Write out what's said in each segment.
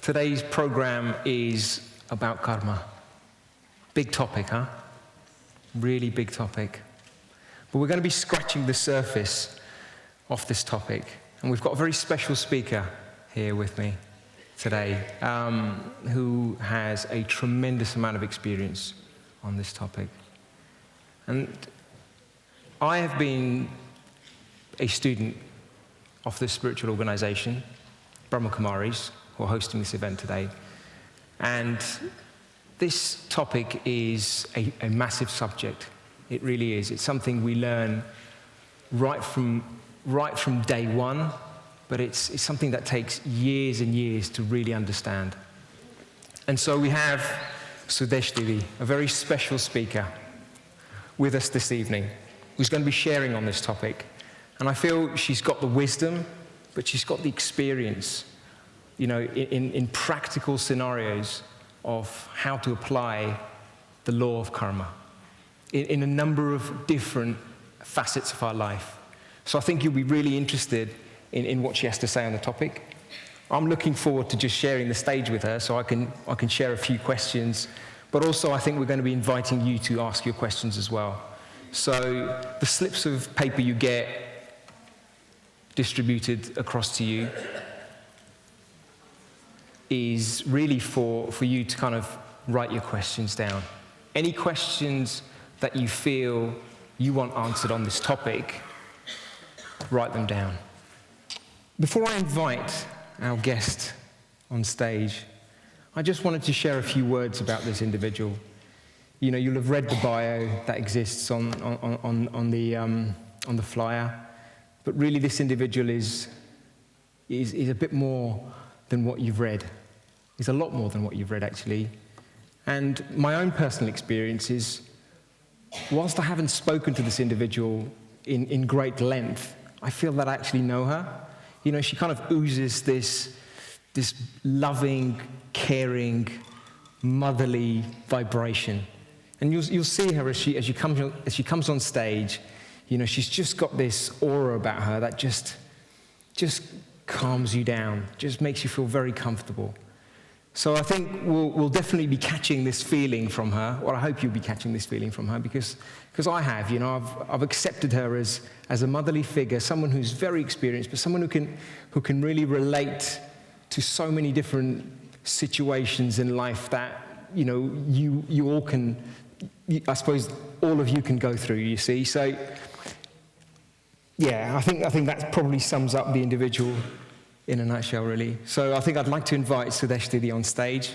Today's program is about karma. Big topic, huh? Really big topic. But we're going to be scratching the surface of this topic. And we've got a very special speaker here with me today who has a tremendous amount of experience on this topic. And I have been a student of this spiritual organization, Brahma Kumaris, who are hosting this event today. And this topic is a massive subject. It really is. It's something we learn right from day one, but it's something that takes years and years to really understand. And so we have Sudesh Devi, a very special speaker, with us this evening, who's going to be sharing on this topic. And I feel she's got the wisdom, but she's got the experience, in practical scenarios of how to apply the law of karma in a number of different facets of our life. So I think you'll be really interested in what she has to say on the topic. I'm looking forward to just sharing the stage with her so I can share a few questions, but also I think we're going to be inviting you to ask your questions as well. So the slips of paper you get distributed across to you is really for you to kind of write your questions down. Any questions that you feel you want answered on this topic, write them down. Before I invite our guest on stage, I just wanted to share a few words about this individual. You'll have read the bio that exists on the flyer, but really this individual is a bit more than what you've read. Is a lot more than what you've read, actually. And my own personal experience is, whilst I haven't spoken to this individual in great length, I feel that I actually know her. She kind of oozes this loving, caring, motherly vibration. And you'll see her as she comes on stage. She's just got this aura about her that just calms you down, just makes you feel very comfortable. So I think we'll definitely be catching this feeling from her, or I hope you'll be catching this feeling from her, because I have, I've accepted her as a motherly figure, someone who's very experienced, but someone who can really relate to so many different situations in life that, you all can, I suppose all of you can go through, you see. So, yeah, I think that probably sums up the individual in a nutshell, really. So I think I'd like to invite Sudesh Devi on stage.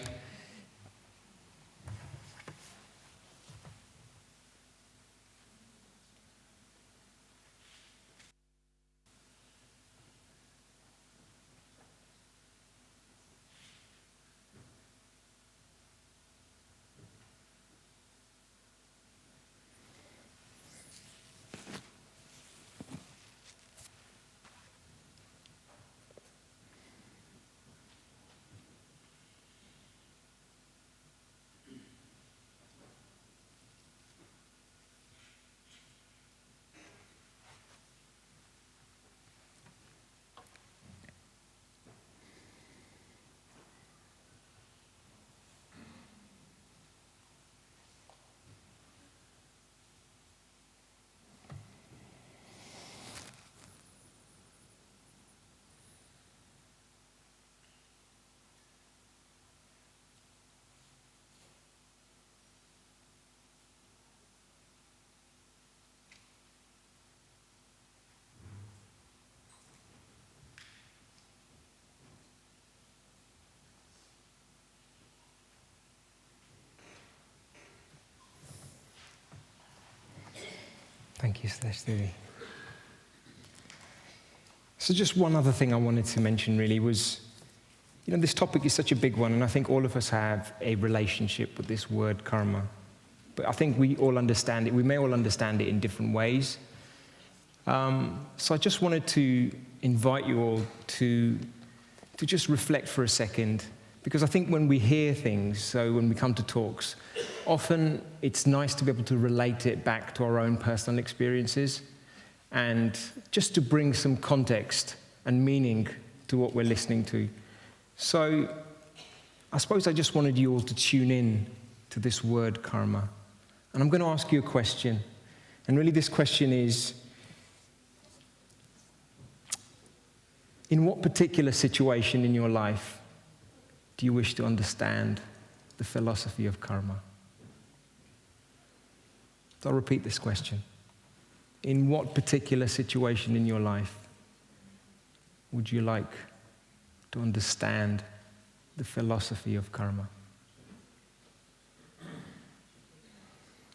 Thank you, Sudesh Devi. So just one other thing I wanted to mention really was, this topic is such a big one, and I think all of us have a relationship with this word karma. But I think we all understand it. We may all understand it in different ways. So I just wanted to invite you all to just reflect for a second, because I think when we hear things, so when we come to talks, often it's nice to be able to relate it back to our own personal experiences and just to bring some context and meaning to what we're listening to. So I suppose I just wanted you all to tune in to this word karma. And I'm going to ask you a question. And really this question is, in what particular situation in your life do you wish to understand the philosophy of karma? So I'll repeat this question. In what particular situation in your life would you like to understand the philosophy of karma?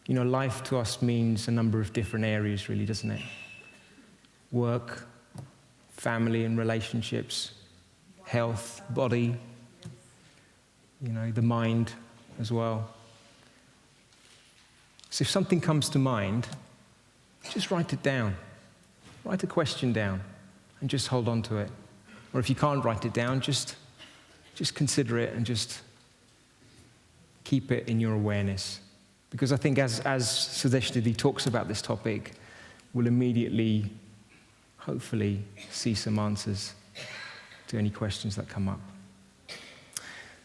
You know, life to us means a number of different areas, really, doesn't it? Work, family and relationships, health, body, you know, the mind as well. So if something comes to mind, just write it down. Write a question down and just hold on to it. Or if you can't write it down, just consider it and just keep it in your awareness. Because I think as Sudeshti talks about this topic, we'll immediately, hopefully, see some answers to any questions that come up.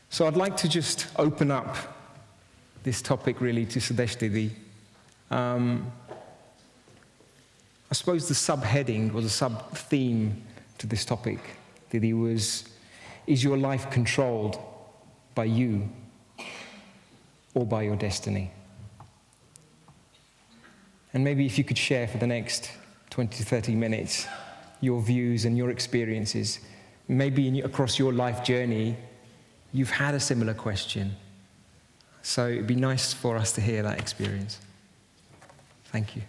So I'd like to just open up this topic really to Sudeshti. I suppose the subheading or the sub-theme to this topic, Didi, was, is your life controlled by you or by your destiny? And maybe if you could share for the next 20 to 30 minutes your views and your experiences. Maybe across your life journey, you've had a similar question. So it'd be nice for us to hear that experience. Thank you.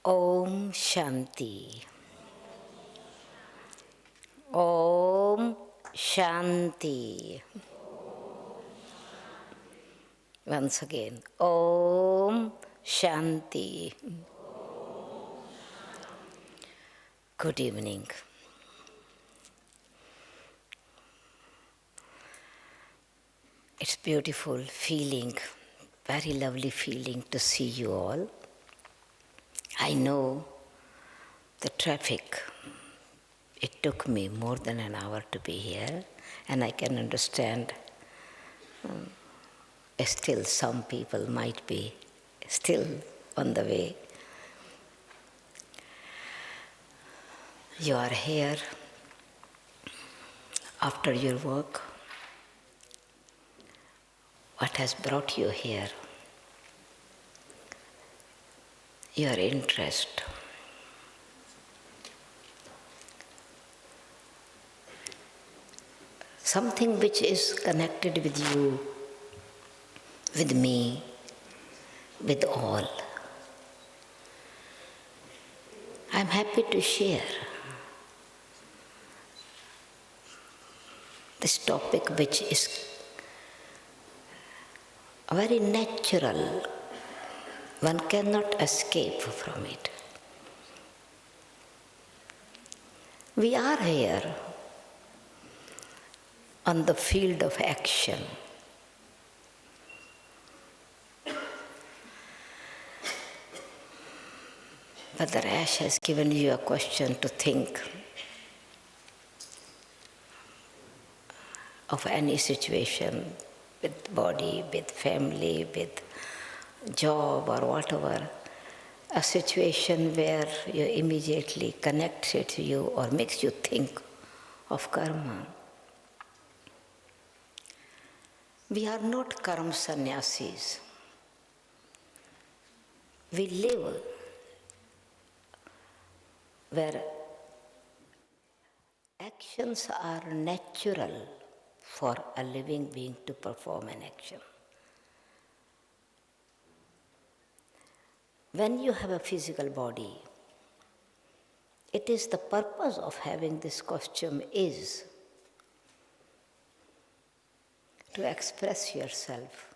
Om Shanti. Om Shanti. Once again, Om Shanti. Good evening. It's beautiful feeling, very lovely feeling to see you all. I know the traffic, it took me more than an hour to be here, and I can understand still some people might be still on the way. You are here after your work. What has brought you here? Your interest. Something which is connected with you, with me, with all. I'm happy to share this topic which is very natural. One cannot escape from it. We are here on the field of action. Brother Ash has given you a question to think of any situation with body, with family, with job or whatever, a situation where you immediately connects it to you or makes you think of karma. We are not karma sannyasis. We live where actions are natural for a living being to perform an action. When you have a physical body, it is the purpose of having this costume is to express yourself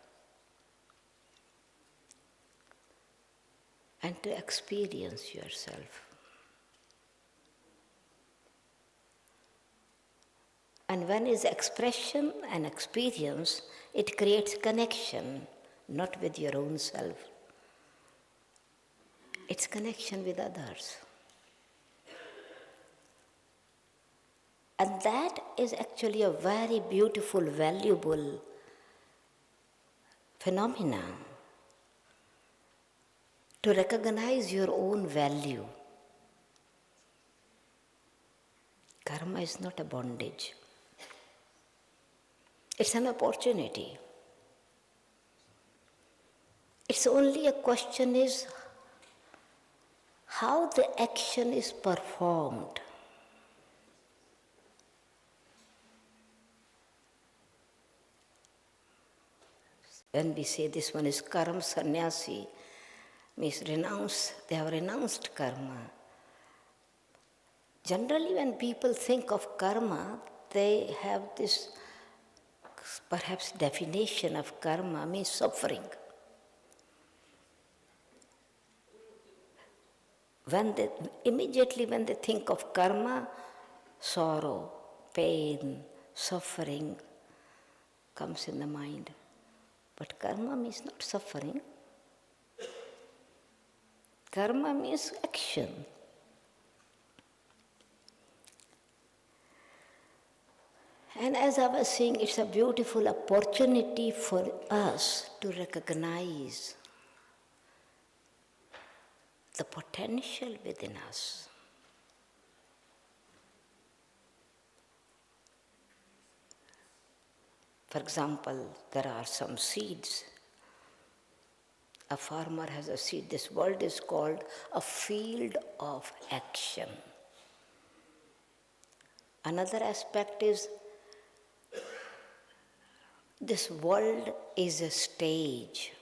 and to experience yourself. And when is expression and experience, it creates connection, not with your own self. It's connection with others. And that is actually a very beautiful, valuable phenomena. To recognize your own value. Karma is not a bondage. It's an opportunity. It's only a question is how the action is performed. When we say this one is karma sannyasi, means renounce, they have renounced karma. Generally when people think of karma, they have this perhaps definition of karma means suffering. Immediately when they think of karma, sorrow, pain, suffering comes in the mind. But karma means not suffering. Karma means action. And as I was saying, it's a beautiful opportunity for us to recognize the potential within us. For example, there are some seeds. A farmer has a seed. This world is called a field of action. Another aspect is this world is a stage,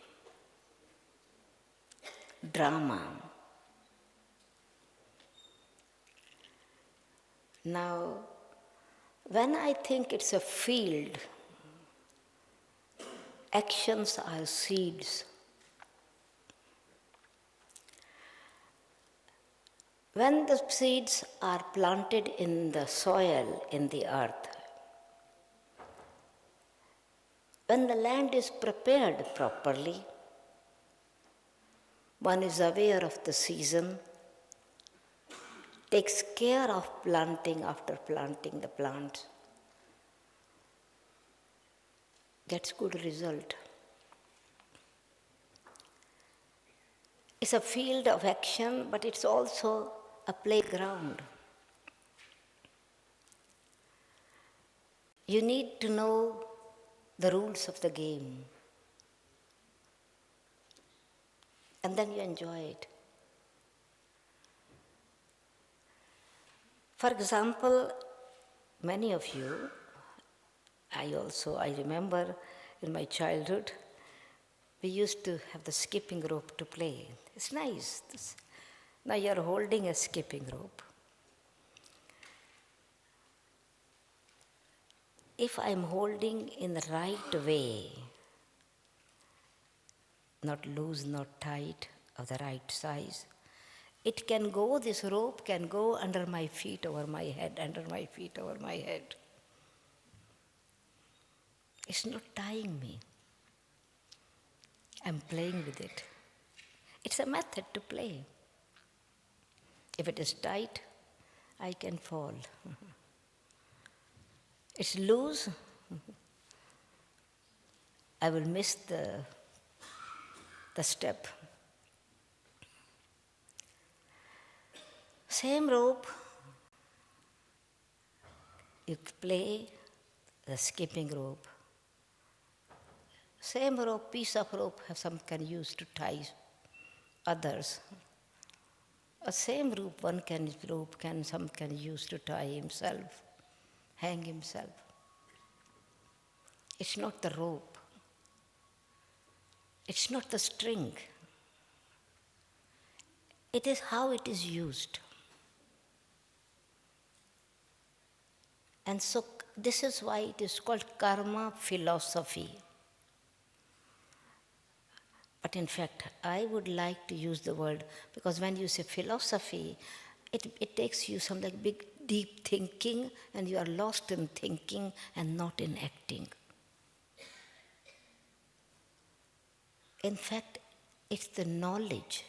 drama. Now, when I think it's a field, actions are seeds. When the seeds are planted in the soil, in the earth, when the land is prepared properly, one is aware of the season, takes care of planting after planting the plants, gets good result. It's a field of action, but it's also a playground. You need to know the rules of the game, and then you enjoy it. For example, many of you, I remember in my childhood, we used to have the skipping rope to play. It's nice. Now you're holding a skipping rope. If I'm holding in the right way, not loose, not tight, of the right size, it can go, this rope can go under my feet, over my head, under my feet, over my head. It's not tying me. I'm playing with it. It's a method to play. If it is tight, I can fall. It's loose, I will miss the step. Same rope, you play the skipping rope. Same rope, piece of rope, some can use to tie others. A same rope, some can use to tie himself, hang himself. It's not the rope. It's not the string. It is how it is used. And so this is why it is called karma philosophy. But in fact, I would like to use the word, because when you say philosophy, it takes you some like big, deep thinking, and you are lost in thinking and not in acting. In fact, it's the knowledge.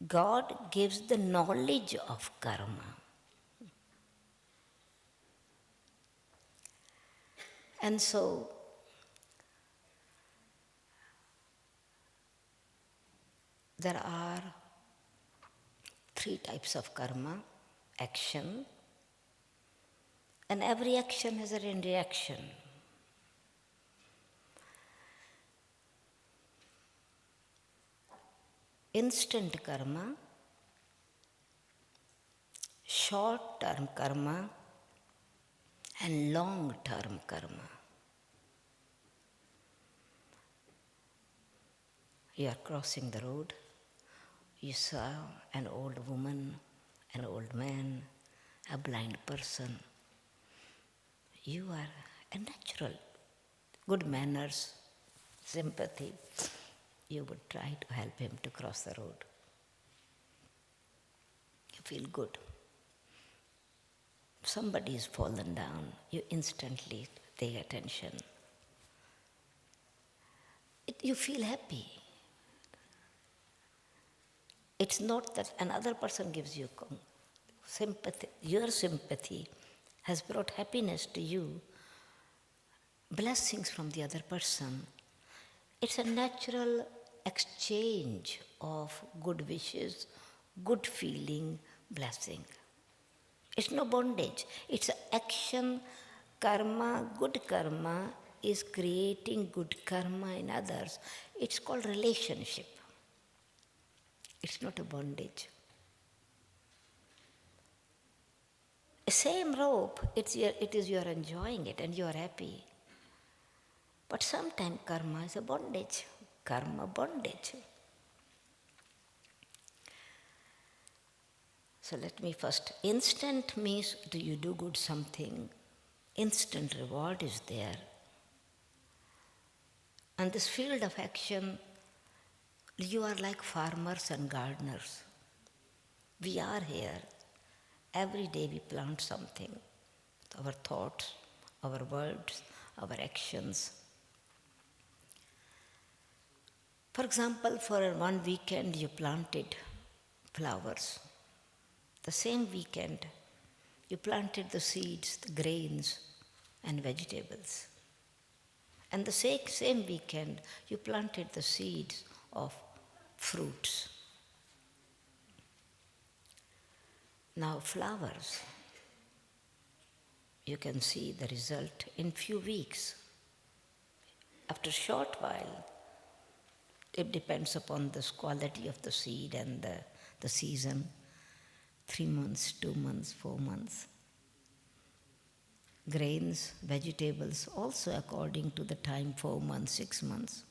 God gives the knowledge of karma. And so, there are 3 types of karma: action, and every action has a reaction. Instant karma, short-term karma, and long-term karma. You are crossing the road, you saw an old woman, an old man, a blind person. You are a natural, good manners, sympathy. You would try to help him to cross the road. You feel good. Somebody is fallen down, you instantly take attention. You feel happy. It's not that another person gives you sympathy. Your sympathy has brought happiness to you, blessings from the other person. It's a natural exchange of good wishes, good feeling, blessing. It's no bondage. It's action, karma, good karma is creating good karma in others. It's called relationship. It's not a bondage. Same rope, it is you are enjoying it and you are happy. But sometimes karma is a bondage. Karma bondage. So let me first. Instant means do you do good something, instant reward is there. And this field of action, you are like farmers and gardeners. We are here. Every day we plant something. Our thoughts, our words, our actions. For example, for one weekend you planted flowers. The same weekend you planted the seeds, the grains and vegetables. And the same weekend you planted the seeds of fruits. Now flowers, you can see the result in few weeks. After a short while, it depends upon the quality of the seed and the season, 3 months, 2 months, 4 months. Grains, vegetables, also according to the time, 4 months, 6 months.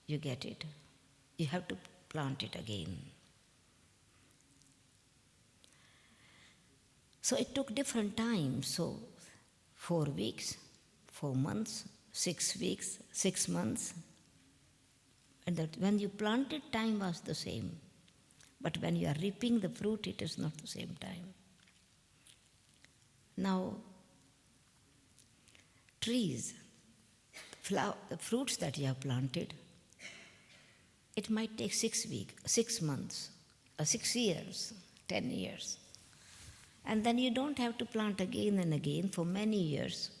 You get it. You have to plant it again. So it took different times. So 4 weeks, 4 months, 6 weeks, 6 months. And that when you planted, time was the same. But when you are reaping the fruit, it is not the same time. Now, trees, the fruits that you have planted, it might take 6 weeks, 6 months, 6 years, 10 years. And then you don't have to plant again and again for many years.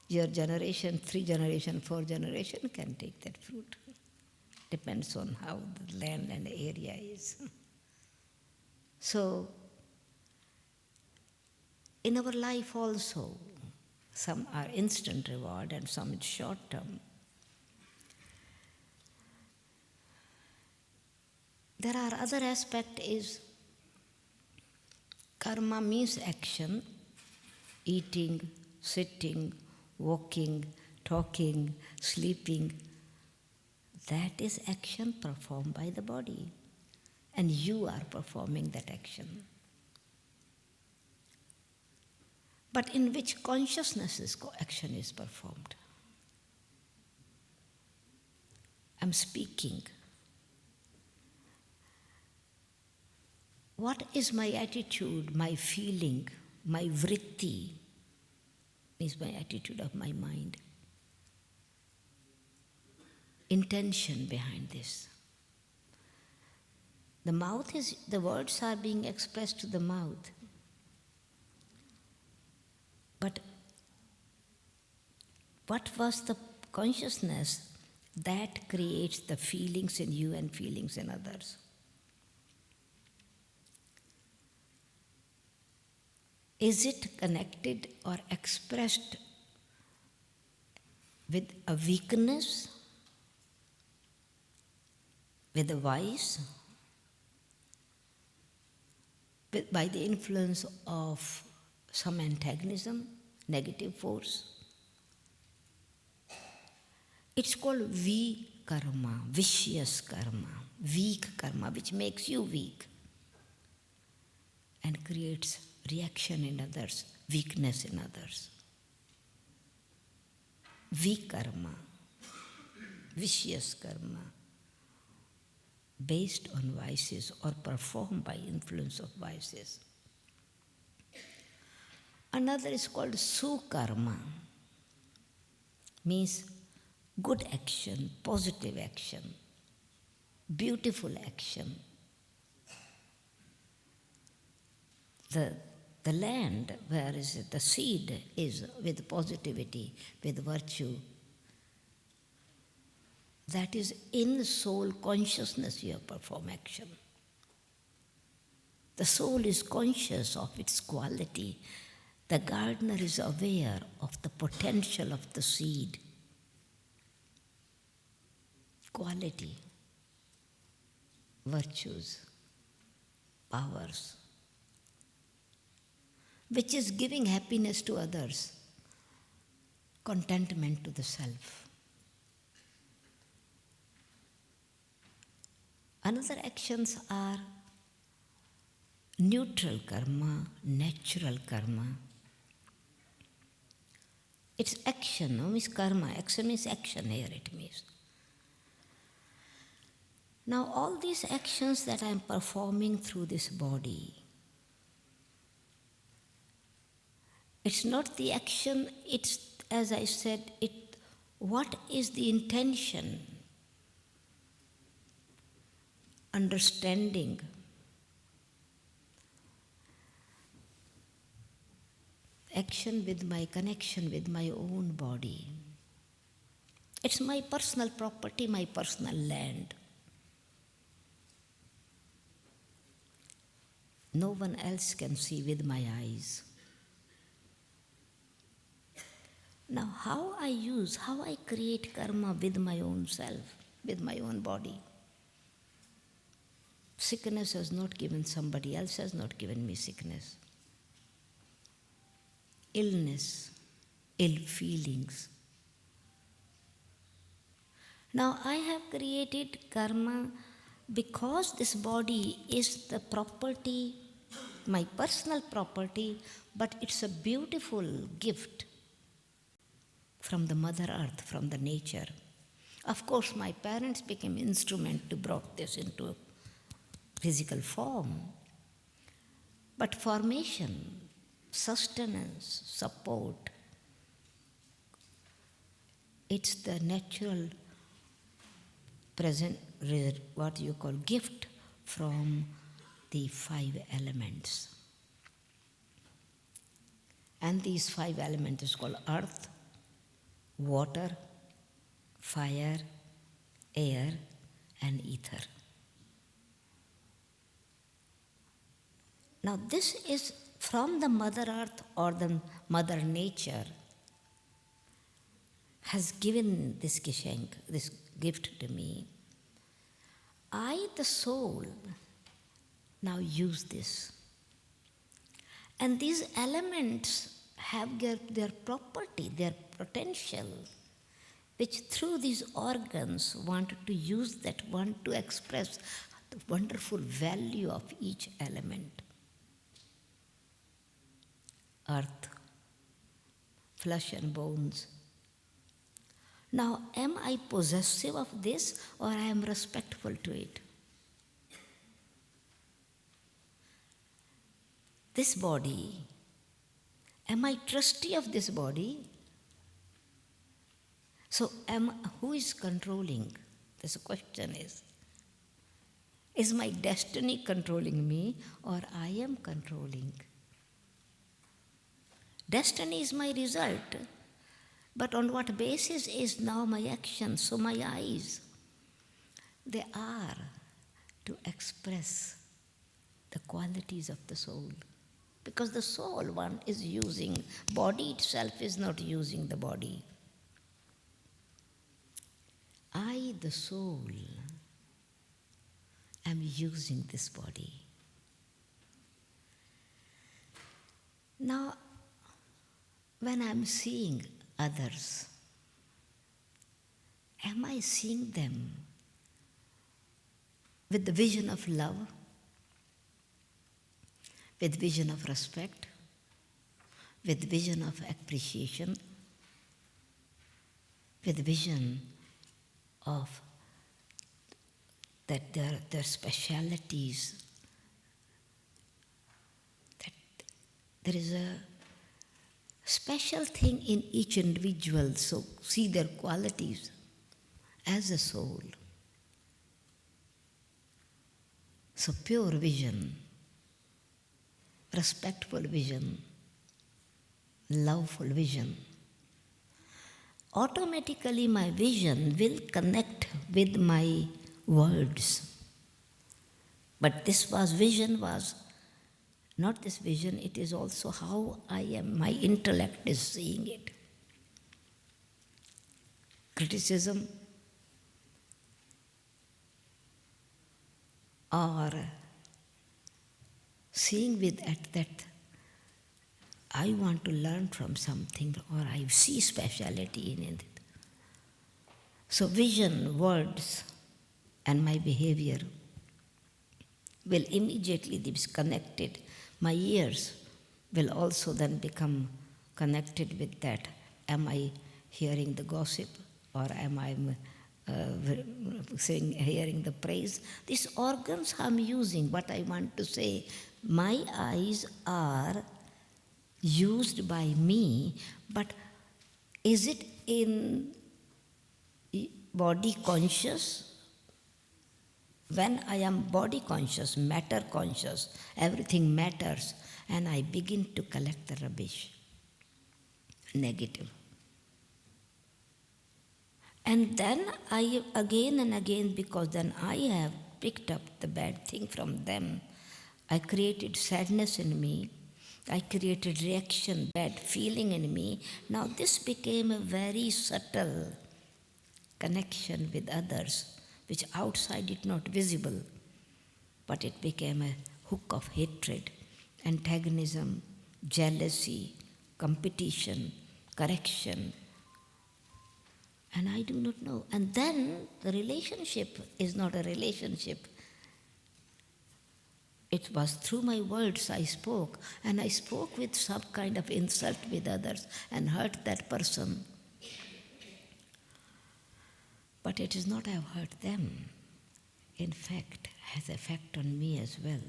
Your generation, 3 generation, 4 generation can take that fruit. Depends on how the land and the area is. So, in our life also, some are instant reward and some is short term. There are other aspect is karma means action, eating, sitting, walking, talking, sleeping. That is action performed by the body. And you are performing that action. But in which consciousness action is performed? I'm speaking. What is my attitude, my feeling, my vritti, is my attitude of my mind. Intention behind this. The words are being expressed to the mouth. But what was the consciousness that creates the feelings in you and feelings in others? Is it connected or expressed with a weakness, with a vice, by the influence of some antagonism, negative force? It's called vikarma, vicious karma, weak karma, which makes you weak and creates reaction in others, weakness in others. Vikarma, vicious karma, based on vices or performed by influence of vices. Another is called sukarma, means good action, positive action, beautiful action. The land where is it, the seed is with positivity, with virtue. That is in soul consciousness you perform action. The soul is conscious of its quality. The gardener is aware of the potential of the seed. Quality, virtues, powers, which is giving happiness to others, contentment to the self. Another actions are neutral karma, natural karma. It's action, no means karma. Action means action here, it means. Now all these actions that I am performing through this body, it's not the action, it's, as I said, what is the intention, understanding, action with my connection with my own body. It's my personal property, my personal land. No one else can see with my eyes. Now, how I create karma with my own self, with my own body. Sickness has not given somebody else, has not given me sickness. Illness, ill feelings. Now, I have created karma because this body is the property, my personal property, but it's a beautiful gift from the Mother Earth, from the nature. Of course, my parents became instrument to brought this into physical form. But formation, sustenance, support, it's the natural present, what you call gift from the 5 elements. And these 5 elements is called earth, water, fire, air, and ether. Now this is from the Mother Earth or the Mother Nature has given this Geschenk, this gift to me. I, the soul, now use this. And these elements have their property, their potential, which through these organs want to use that, want to express the wonderful value of each element. Earth, flesh and bones. Now, am I possessive of this or I am respectful to it? This body, am I trustee of this body? So, who is controlling? This question is. Is my destiny controlling me or I am controlling? Destiny is my result. But on what basis is now my action? So my eyes, they are to express the qualities of the soul. Because the soul one is using, body itself is not using the body. I, the soul, am using this body. Now, when I'm seeing others, am I seeing them with the vision of love, with vision of respect, with vision of appreciation, with vision of that their specialities, that there is a special thing in each individual, so see their qualities as a soul. So pure vision, respectful vision, loveful vision. Automatically my vision will connect with my words. But this vision was not this vision, it is also how I am, my intellect is seeing it. Criticism or seeing with that I want to learn from something or I see speciality in it. So vision, words, and my behavior will immediately be connected. My ears will also then become connected with that. Am I hearing the gossip or am I hearing the praise? These organs I'm using, what I want to say, my eyes are used by me, but is it in body conscious? When I am body conscious, matter conscious, everything matters, and I begin to collect the rubbish, negative. And then I again and again, because then I have picked up the bad thing from them, I created sadness in me, I created reaction, bad feeling in me. Now this became a very subtle connection with others, which outside is not visible, but it became a hook of hatred, antagonism, jealousy, competition, correction. And I do not know. And then the relationship is not a relationship. It was through my words I spoke, and I spoke with some kind of insult with others and hurt that person. But it is not I have hurt them. In fact, has effect on me as well.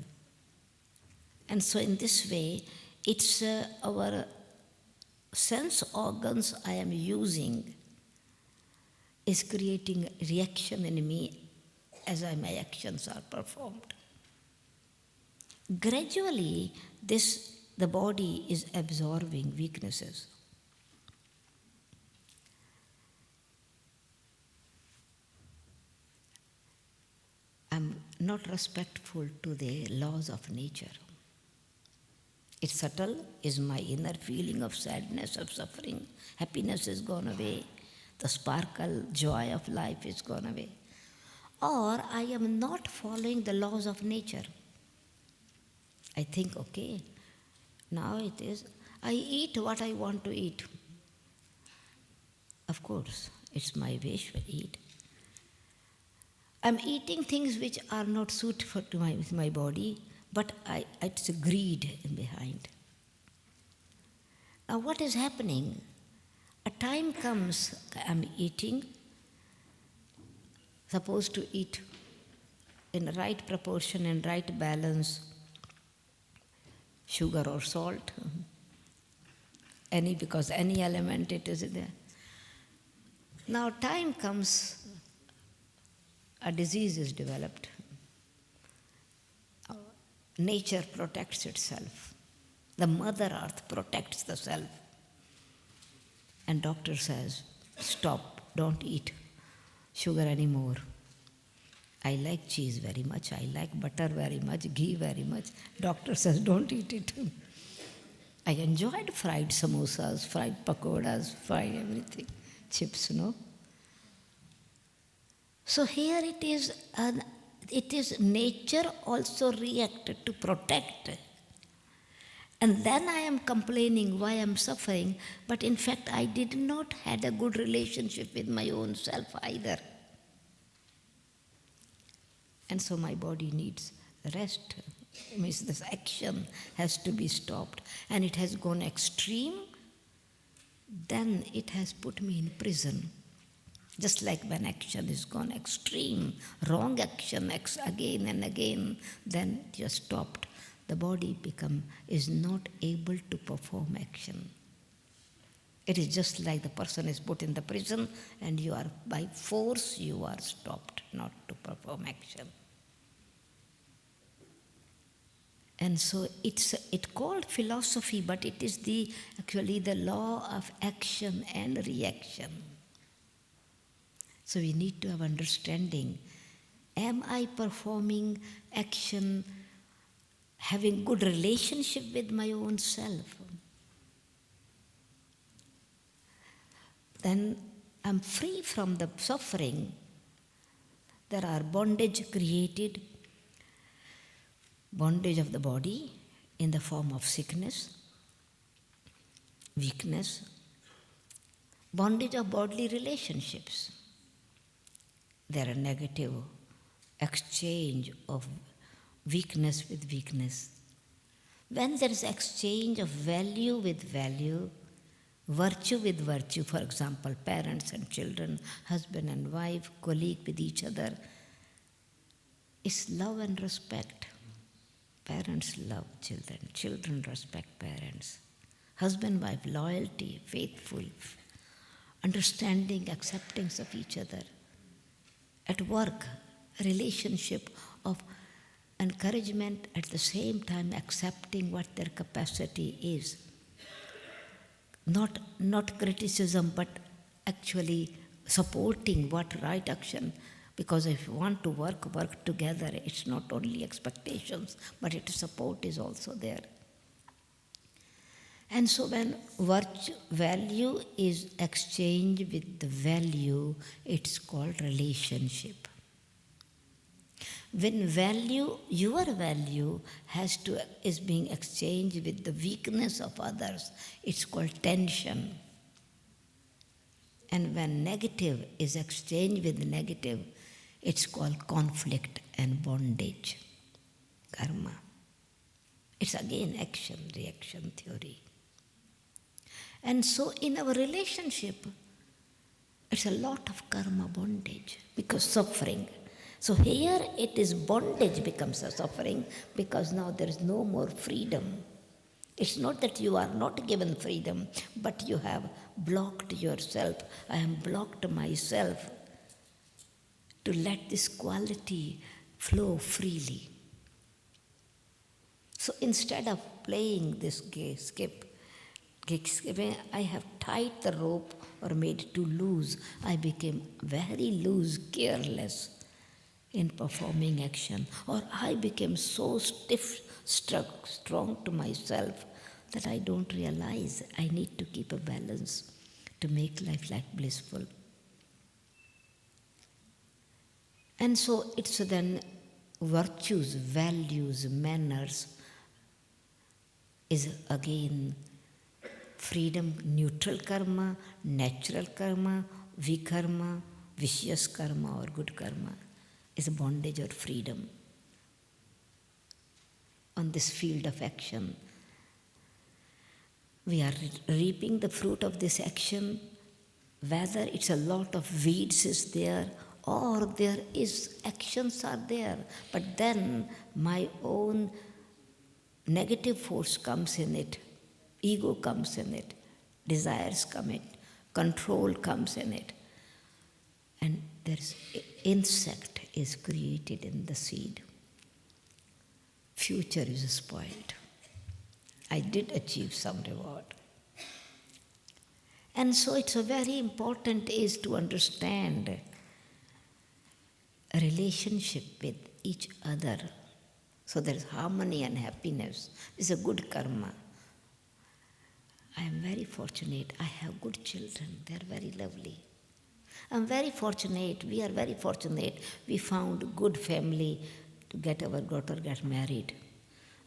And so in this way, it's our sense organs I am using is creating reaction in me as my actions are performed. Gradually, the body is absorbing weaknesses. I'm not respectful to the laws of nature. It's subtle, is my inner feeling of sadness, of suffering. Happiness is gone away. The sparkle, joy of life is gone away. Or I am not following the laws of nature. I think, okay, now it is, I eat what I want to eat. Of course, it's my wish to eat. I'm eating things which are not suitable to my body, but it's a greed in behind. Now what is happening? A time comes, I'm eating, supposed to eat in right proportion and right balance, sugar or salt, because any element it is there. Now time comes, a disease is developed. Nature protects itself. The Mother Earth protects the self. And doctor says, stop, don't eat sugar anymore. I like cheese very much, I like butter very much, ghee very much. Doctor says, don't eat it. I enjoyed fried samosas, fried pakoras, fried everything, chips, no? So here it is nature also reacted to protect. And then I am complaining why I am suffering, but in fact I did not had a good relationship with my own self either. And so my body needs rest. It means this action has to be stopped. And it has gone extreme, then it has put me in prison. Just like when action is gone extreme, wrong action again and again, then you're stopped. The body is not able to perform action. It is just like the person is put in the prison and you are, by force, you are stopped not to perform action. And so it's called philosophy, but it is actually the law of action and reaction. So we need to have understanding. Am I performing action, having good relationship with my own self? Then I'm free from the suffering. There are bondage created, bondage of the body in the form of sickness, weakness, bondage of bodily relationships. There are negative exchange of weakness with weakness. When there is exchange of value with value, virtue with virtue, for example, parents and children, husband and wife, colleague with each other, is love and respect. Parents love children, children respect parents. Husband, wife, loyalty, faithful, understanding, acceptance of each other. At work, a relationship of encouragement, at the same time accepting what their capacity is. Not criticism, but actually supporting what right action. Because if you want to work together, it's not only expectations, but support is also there. And so when value is exchanged with the value, it's called relationship. When your value is being exchanged with the weakness of others, it's called tension. And when negative is exchanged with negative, it's called conflict and bondage, karma. It's again action, reaction theory. And so in our relationship, it's a lot of karma bondage because suffering. So here it is bondage becomes a suffering because now there is no more freedom. It's not that you are not given freedom, but you have blocked yourself. I have blocked myself to let this quality flow freely. So instead of playing this gig skipping, I have tied the rope or made it too loose. I became very loose, careless in performing action. Or I became so strong to myself that I don't realize I need to keep a balance to make life blissful. And so it's then virtues, values, manners is again freedom, neutral karma, natural karma, vikarma, vicious karma or good karma is a bondage or freedom on this field of action. We are reaping the fruit of this action, whether it's a lot of weeds is there or there is actions are there, but then my own negative force comes in it, ego comes in it, desires come in it, control comes in it, and there's insect is created in the seed. Future is spoiled. I did achieve some reward. And so it's a very important is to understand a relationship with each other. So there is harmony and happiness. It's a good karma. I am very fortunate. I have good children. They are very lovely. I'm very fortunate. We are very fortunate. We found good family to get our daughter get married.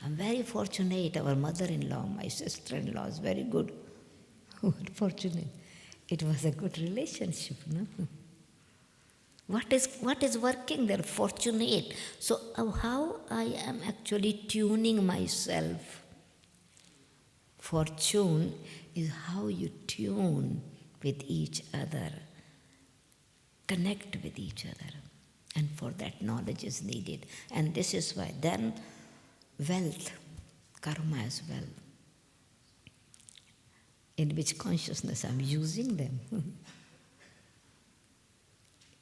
I'm very fortunate. Our mother-in-law, my sister-in-law is very good. We're fortunate. It was a good relationship, no? What is working there? Fortunate. So how I am actually tuning myself. Fortune is how you tune with each other, connect with each other. And for that knowledge is needed. And this is why then wealth, karma as well. In which consciousness I'm using them.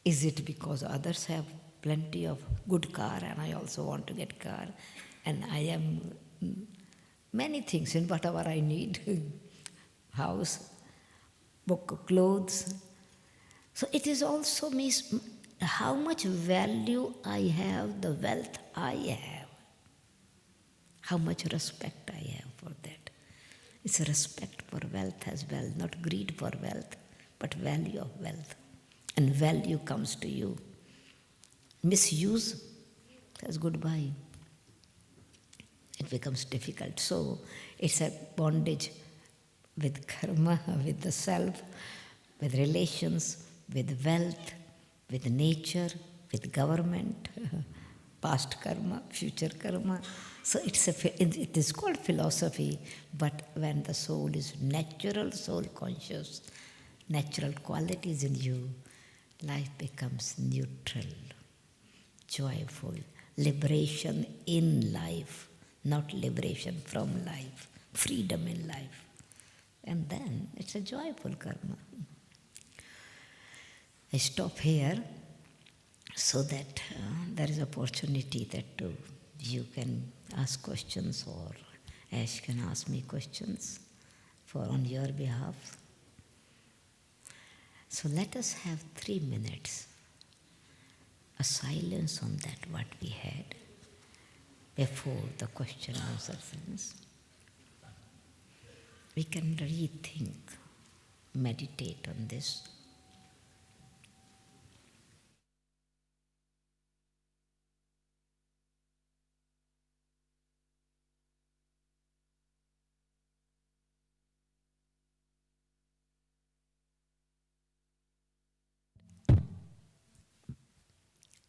Is it because others have plenty of good car and I also want to get car and I am many things in whatever I need, house, book, clothes. So it is also means how much value I have, the wealth I have, how much respect I have for that. It's a respect for wealth as well, not greed for wealth, but value of wealth. And value comes to you. Misuse, says goodbye. It becomes difficult. So it's a bondage with karma, with the self, with relations, with wealth, with nature, with government, past karma, future karma. So it is called philosophy, but when the soul is natural soul conscious, natural qualities in you, life becomes neutral, joyful, liberation in life, not liberation from life, freedom in life. And then it's a joyful karma. I stop here so that there is opportunity that you can ask questions or Ash can ask me questions on your behalf. So let us have 3 minutes, a silence on that what we had before the question and answer sessions. We can rethink, meditate on this.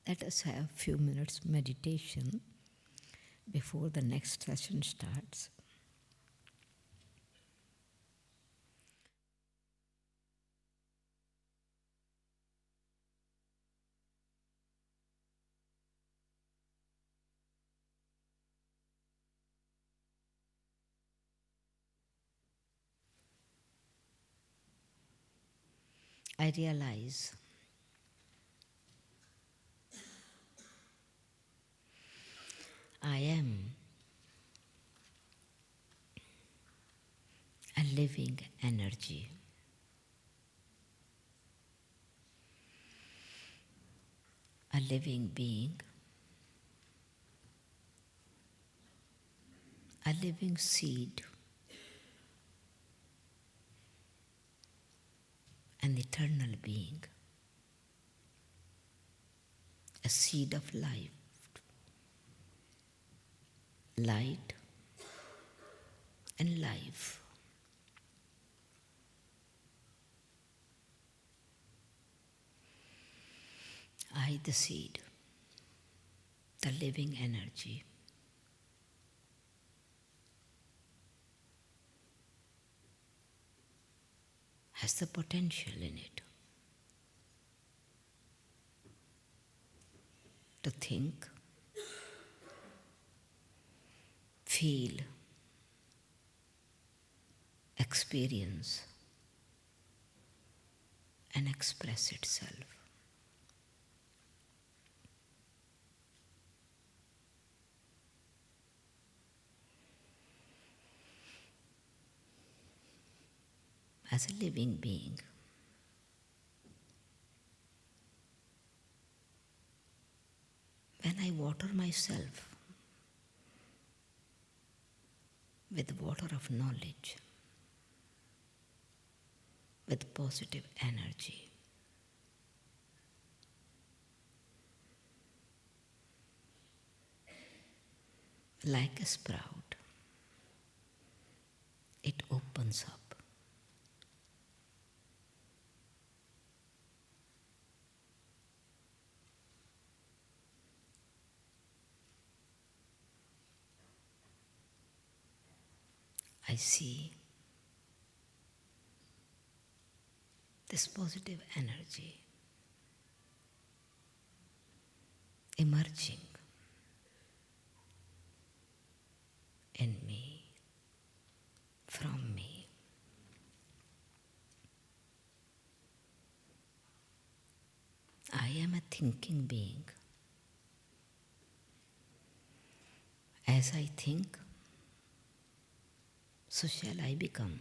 Let us have a few minutes meditation before the next session starts. I realize I am a living energy. A living being, a living seed, an eternal being, a seed of life, light and life. I, the seed, the living energy, has the potential in it to think, feel, experience, and express itself. as a living being. When I water myself with water of knowledge, with positive energy, like a sprout, it opens up. I see this positive energy emerging in me, from me. I am a thinking being. As I think, so shall I become.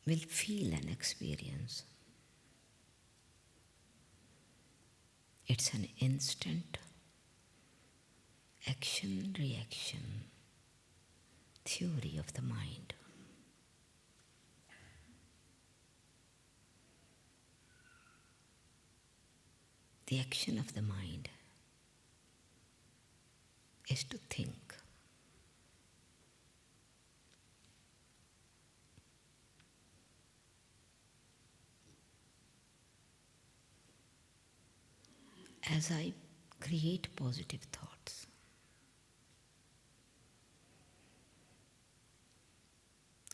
Will feel and experience. It's an instant action-reaction theory of the mind. The action of the mind is to think. As I create positive thoughts,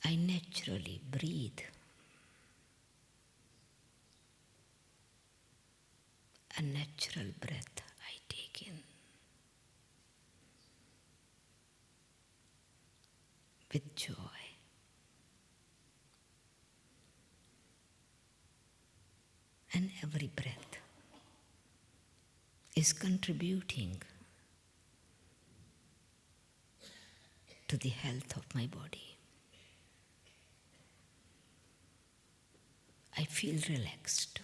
I naturally breathe a natural breath I take in with joy. And every breath is contributing to the health of my body. I feel relaxed.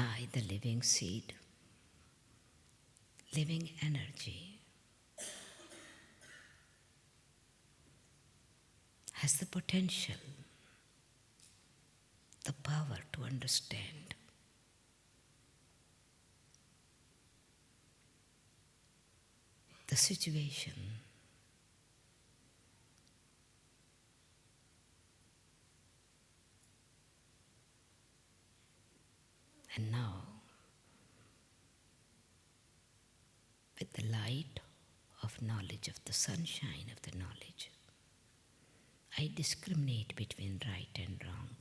I, the living seed, living energy, has the potential, the power to understand the situation and now, with the light of knowledge, of the sunshine of the knowledge, I discriminate between right and wrong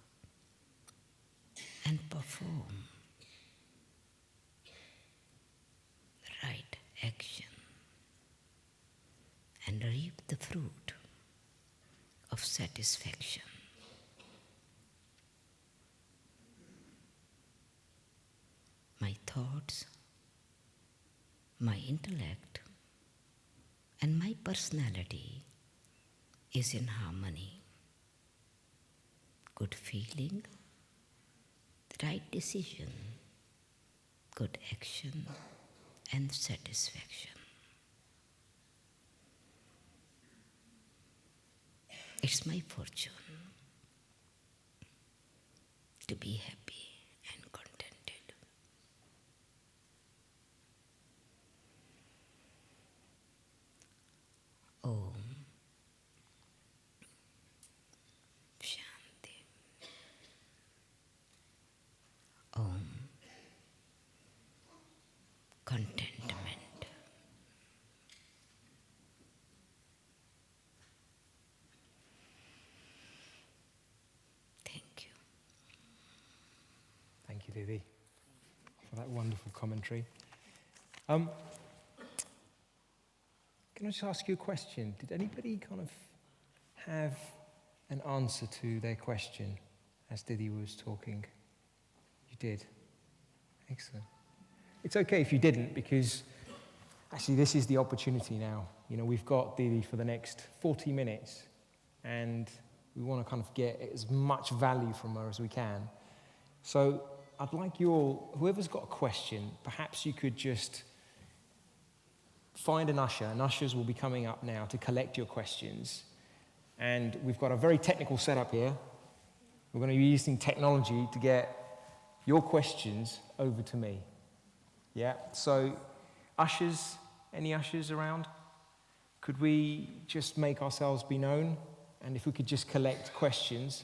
and perform the right action and reap the fruit of satisfaction. My thoughts, my intellect, and my personality is in harmony. Good feeling, the right decision, good action, and satisfaction. It's my fortune to be happy and contented. Om Shanti. Om Contentment. Thank you. Thank you, Didi, for that wonderful commentary. Can I just ask you a question? Did anybody kind of have an answer to their question as Didi was talking? You did. Excellent. It's okay if you didn't, because actually this is the opportunity now. You know, we've got Didi for the next 40 minutes, and we want to kind of get as much value from her as we can. So I'd like you all, whoever's got a question, perhaps you could just find an usher, and ushers will be coming up now to collect your questions. And we've got a very technical setup here. We're going to be using technology to get your questions over to me. Yeah, so ushers, any ushers around? Could we just make ourselves be known? And if we could just collect questions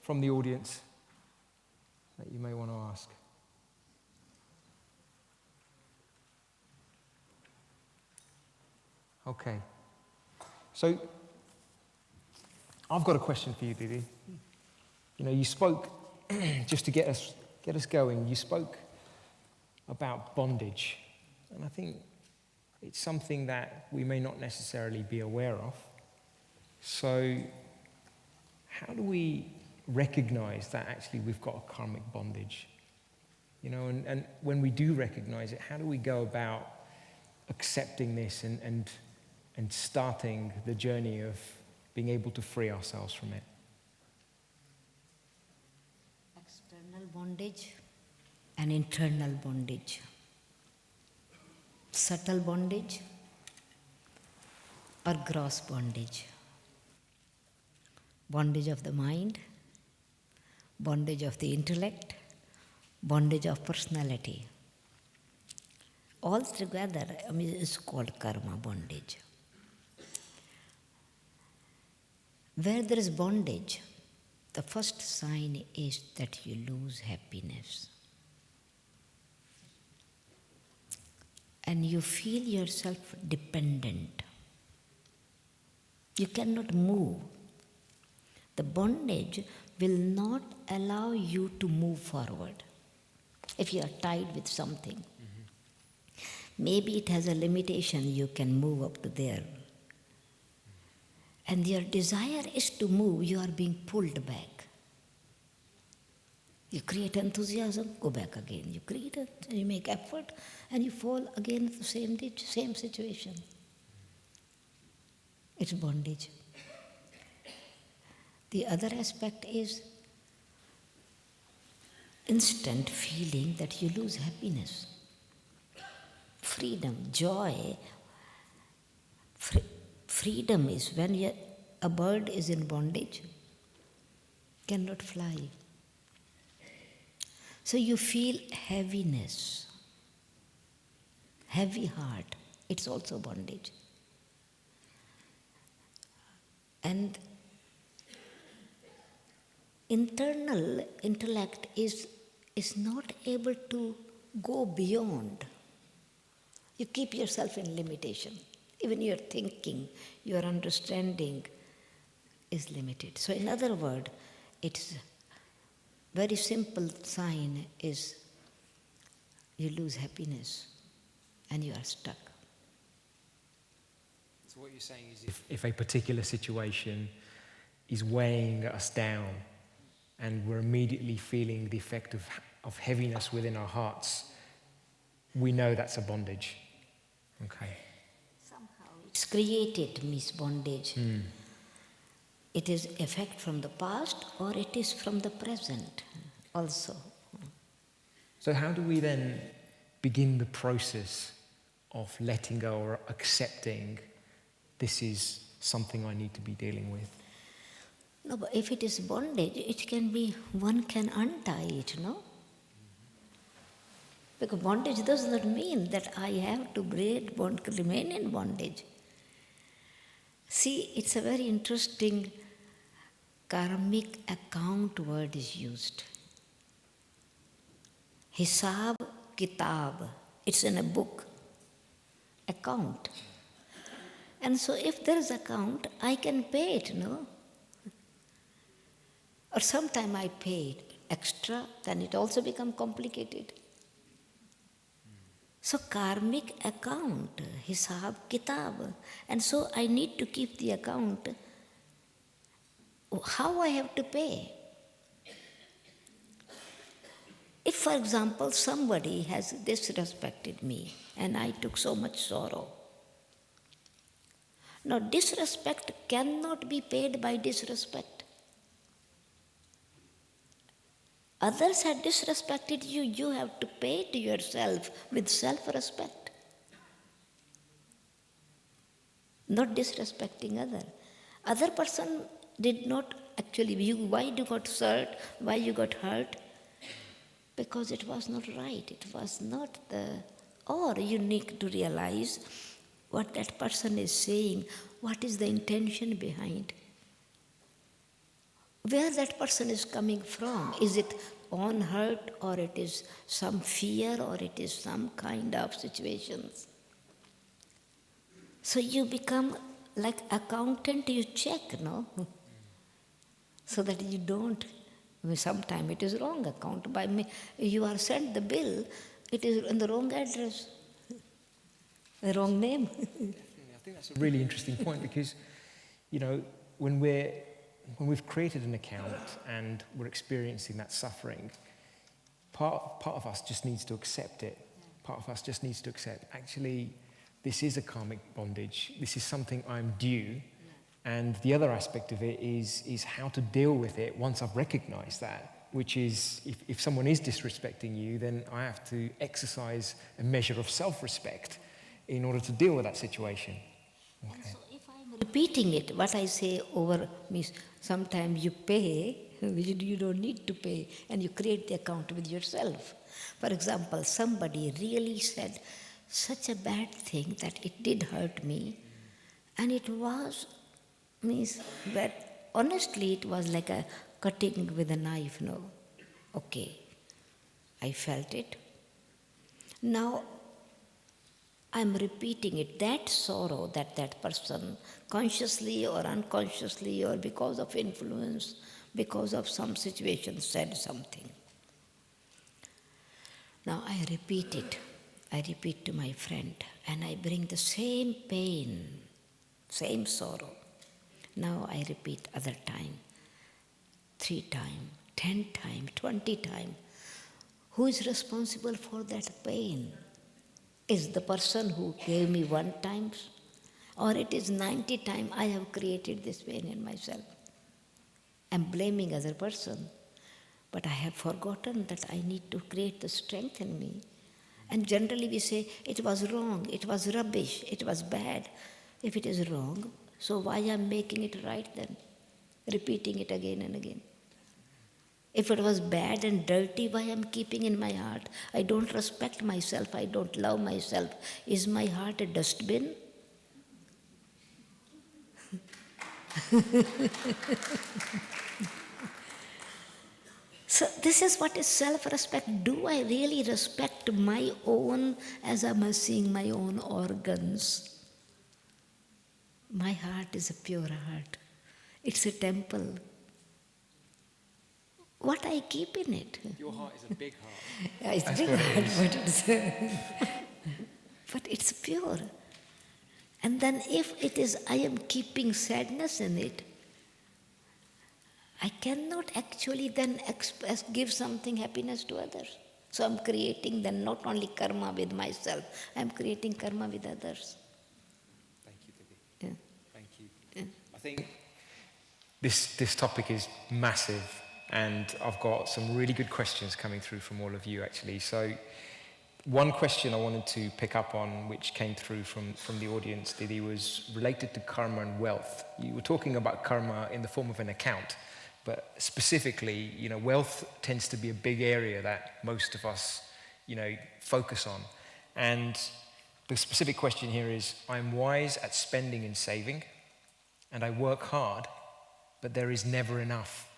from the audience that you may want to ask. Okay. So, I've got a question for you, Didi. You know, you spoke, just to get us going, you spoke about bondage. And I think it's something that we may not necessarily be aware of. So, how do we recognize that actually we've got a karmic bondage? You know, and when we do recognize it, how do we go about accepting this and starting the journey of being able to free ourselves from it? External bondage and internal bondage. Subtle bondage or gross bondage. Bondage of the mind, bondage of the intellect, bondage of personality. All together is called karma bondage. Where there is bondage, the first sign is that you lose happiness. And you feel yourself dependent. You cannot move. The bondage will not allow you to move forward. If you are tied with something, maybe it has a limitation, you can move up to there. And your desire is to move, you are being pulled back. You create enthusiasm, go back again. You create it, you make effort, and you fall again in the same situation. It's bondage. The other aspect is instant feeling that you lose happiness, freedom, joy. Freedom is when a bird is in bondage, cannot fly. So you feel heaviness, heavy heart. It's also bondage. And internal intellect is not able to go beyond. You keep yourself in limitation. Even your thinking, your understanding is limited. So in other words, it's very simple sign is you lose happiness and you are stuck. So what you're saying is if a particular situation is weighing us down and we're immediately feeling the effect of heaviness within our hearts, we know that's a bondage. Okay. Somehow it's created, Miss Bondage. It is effect from the past or it is from the present also. So how do we then begin the process of letting go or accepting this is something I need to be dealing with? No, but if it is bondage, it can be, one can untie it, no? Because bondage does not mean that I have to remain in bondage. See, it's a very interesting karmic account word is used. Hisab kitab. It's in a book. Account. And so if there is account, I can pay it, no? Or sometime I pay it extra, then it also becomes complicated. So karmic account, hisab kitab. And so I need to keep the account. How I have to pay? If, for example, somebody has disrespected me and I took so much sorrow. Now, disrespect cannot be paid by disrespect. Others have disrespected you, you have to pay to yourself with self-respect. Not disrespecting other. Other person did not actually, why you got hurt, why you got hurt? Because it was not right, it was not or you need to realize what that person is saying, what is the intention behind. Where that person is coming from, is it own hurt or it is some fear or it is some kind of situations. So you become like accountant, you check, no? So that you don't, sometimes it is wrong account. By me, you are sent the bill, it is in the wrong address, the wrong name. I think that's a really interesting point because, you know, when we've created an account and we're experiencing that suffering, part of us just needs to accept it. Part of us just needs to accept, actually, this is a karmic bondage. This is something I'm due. And the other aspect of it is how to deal with it once I've recognized that, which is if someone is disrespecting you, then I have to exercise a measure of self-respect in order to deal with that situation. Okay. And so if I'm repeating it, what I say over means sometimes you pay, you don't need to pay, and you create the account with yourself. For example, somebody really said such a bad thing that it did hurt me, and it was, means that honestly it was like a cutting with a knife, no? Okay, I felt it. Now I'm repeating it, that sorrow that person consciously or unconsciously or because of influence, because of some situation said something. Now I repeat it. I repeat to my friend and I bring the same pain, same sorrow. Now I repeat other time, 3 times, 10 times, 20 times. Who is responsible for that pain? Is the person who gave me 1 time, or it is 90 times I have created this pain in myself? I'm blaming other person, but I have forgotten that I need to create the strength in me. And generally we say, it was wrong, it was rubbish, it was bad. If it is wrong, so why I'm making it right then? Repeating it again and again. If it was bad and dirty, why I'm keeping in my heart? I don't respect myself, I don't love myself. Is my heart a dustbin? So this is what is self-respect. Do I really respect my own, as I'm seeing my own organs? My heart is a pure heart. It's a temple. What I keep in it. Your heart is a big heart. Yeah, it's That's big what heart, but it's pure. And then if it is, I am keeping sadness in it, I cannot actually then give something happiness to others. So I'm creating then not only karma with myself, I'm creating karma with others. Thank you, Debbie. Yeah. Thank you. Yeah. I think this topic is massive, and I've got some really good questions coming through from all of you, actually. So one question I wanted to pick up on, which came through from the audience, Didi, was related to karma and wealth. You were talking about karma in the form of an account, but specifically, you know, wealth tends to be a big area that most of us, you know, focus on. And the specific question here is, I'm wise at spending and saving, and I work hard, but there is never enough.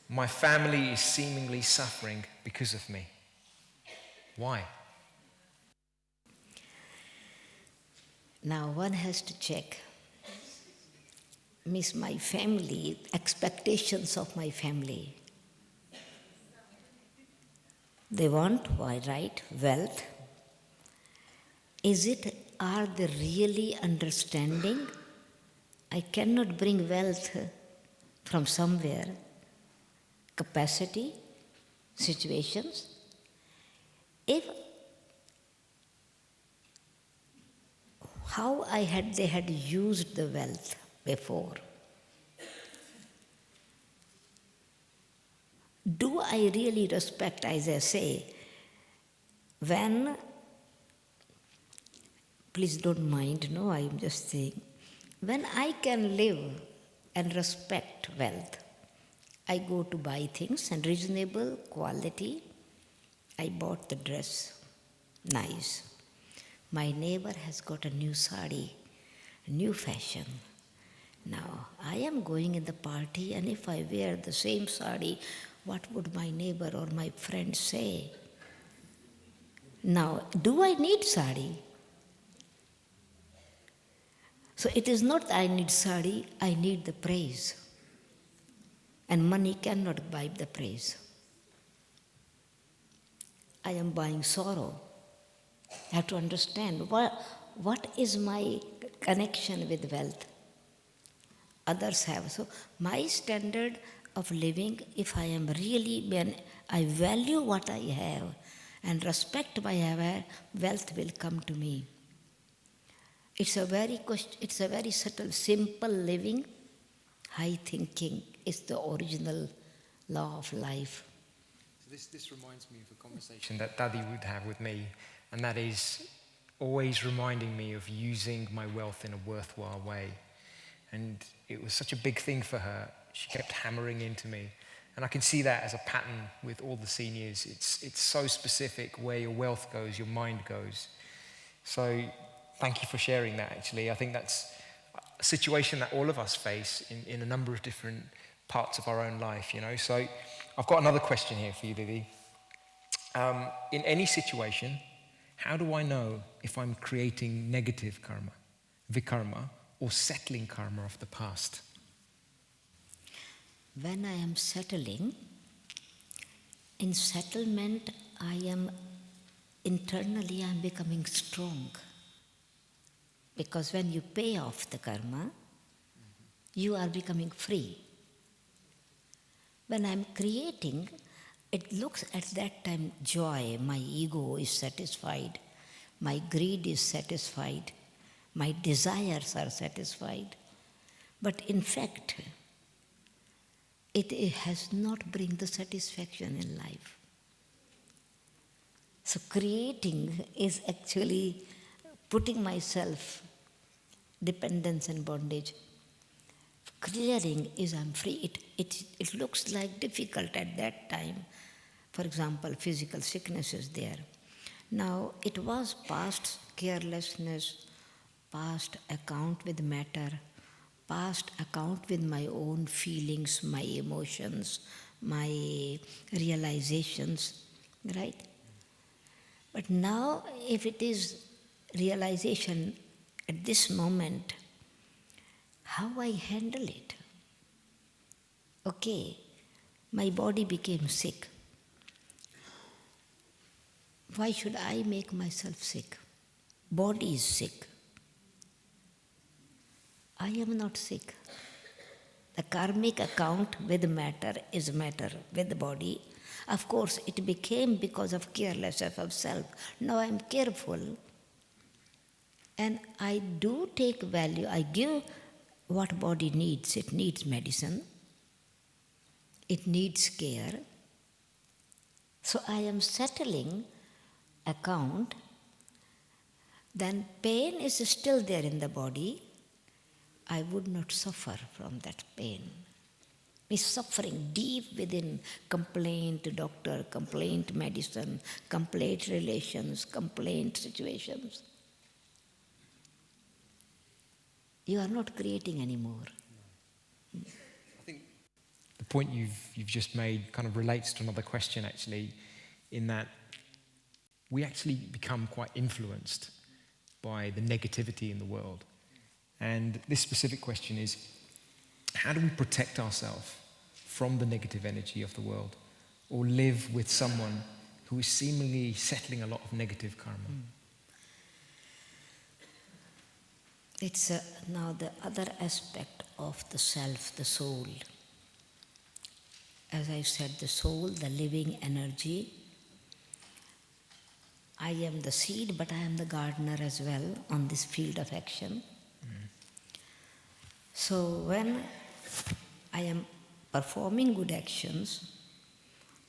My family is seemingly suffering because of me. Why? Now one has to check. Means my family, expectations of my family. They want, why, right, wealth, are they really understanding? I cannot bring wealth from somewhere, capacity, situations. If how they had used the wealth before. Do I really respect, as I say, when, please don't mind, no, I am just saying, when I can live and respect wealth, I go to buy things and reasonable quality. I bought the dress, nice. My neighbor has got a new sari, a new fashion. Now, I am going in the party, and if I wear the same sari, what would my neighbor or my friend say? Now, do I need sari? So it is not I need sari, I need the praise. And money cannot buy the praise. I am buying sorrow. I have to understand what is my connection with wealth. Others have. So my standard of living, if I am really, when I value what I have and respect what I have, wealth will come to me. It's a very subtle, simple living. High thinking is the original law of life. So this reminds me of a conversation that Daddy would have with me, and that is always reminding me of using my wealth in a worthwhile way. And it was such a big thing for her. She kept hammering into me. And I can see that as a pattern with all the seniors. It's so specific. Where your wealth goes, your mind goes. So thank you for sharing that, actually. I think that's a situation that all of us face in a number of different parts of our own life, you know. So I've got another question here for you, Vivi. In any situation, how do I know if I'm creating negative karma, vikarma, or settling karma of the past? When I am settling, in settlement, internally I am becoming strong. Because when you pay off the karma, you are becoming free. When I am creating, it looks at that time joy, my ego is satisfied, my greed is satisfied, my desires are satisfied. But in fact, it has not bring the satisfaction in life. So creating is actually putting myself dependence and bondage. Clearing is I'm free. It looks like difficult at that time. For example, physical sickness is there. Now, it was past carelessness, past account with matter, past account with my own feelings, my emotions, my realizations, right? But now, if it is realization at this moment, how I handle it? Okay, my body became sick. Why should I make myself sick? Body is sick. I am not sick. The karmic account with matter is matter with the body. Of course, it became because of carelessness of self. Now I am careful. And I do take value. I give what body needs. It needs medicine. It needs care. So I am settling account. Then pain is still there in the body. I would not suffer from that pain. Is suffering deep within, complaint to doctor, complaint medicine, complaint relations, complaint situations. You are not creating anymore. I think the point you've just made kind of relates to another question, actually, in that we actually become quite influenced by the negativity in the world. And this specific question is, how do we protect ourselves from the negative energy of the world, or live with someone who is seemingly settling a lot of negative karma? It's now the other aspect of the self, the soul. As I said, the soul, the living energy. I am the seed, but I am the gardener as well on this field of action. So when I am performing good actions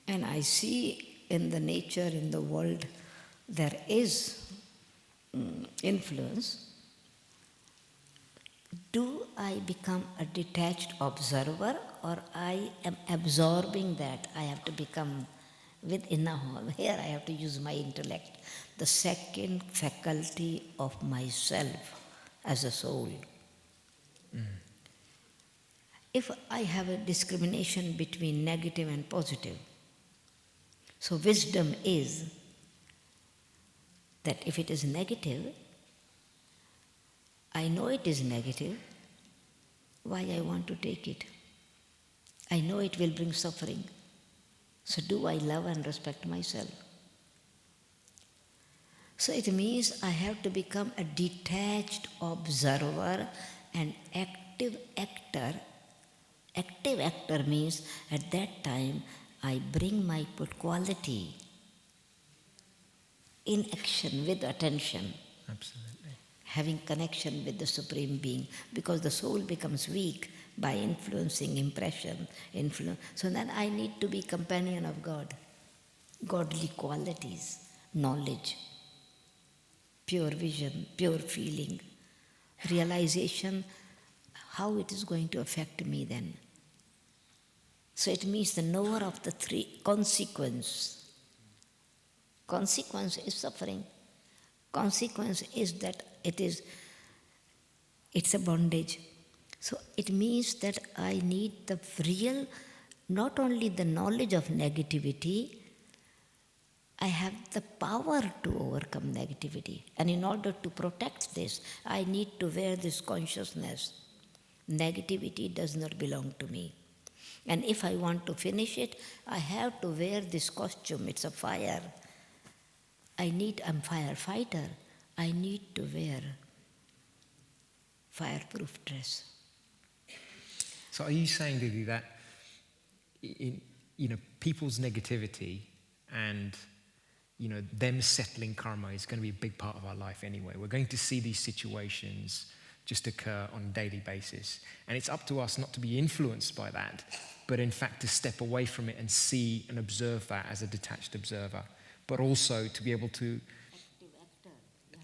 and I see in the nature, in the world, there is influence, do I become a detached observer or I am absorbing that? I have to become here I have to use my intellect, the second faculty of myself as a soul. If I have a discrimination between negative and positive, so wisdom is that if it is negative, I know it is negative, why I want to take it? I know it will bring suffering. So do I love and respect myself? So it means I have to become a detached observer and active actor. Active actor means at that time I bring my quality in action with attention. Absolutely. Having connection with the Supreme Being, because the soul becomes weak by influencing impression, So then I need to be companion of God, godly qualities, knowledge, pure vision, pure feeling, realization, how it is going to affect me then. So it means the knower of the three consequence. Consequence is suffering. Consequence is that it's a bondage. So it means that I need the real, not only the knowledge of negativity, I have the power to overcome negativity. And in order to protect this, I need to wear this consciousness. Negativity does not belong to me. And if I want to finish it, I have to wear this costume. It's a fire. I'm firefighter. I need to wear fireproof dress. So are you saying, Didi, that people's negativity and them settling karma is going to be a big part of our life anyway? We're going to see these situations just occur on a daily basis. And it's up to us not to be influenced by that, but in fact to step away from it and see and observe that as a detached observer, but also to be able to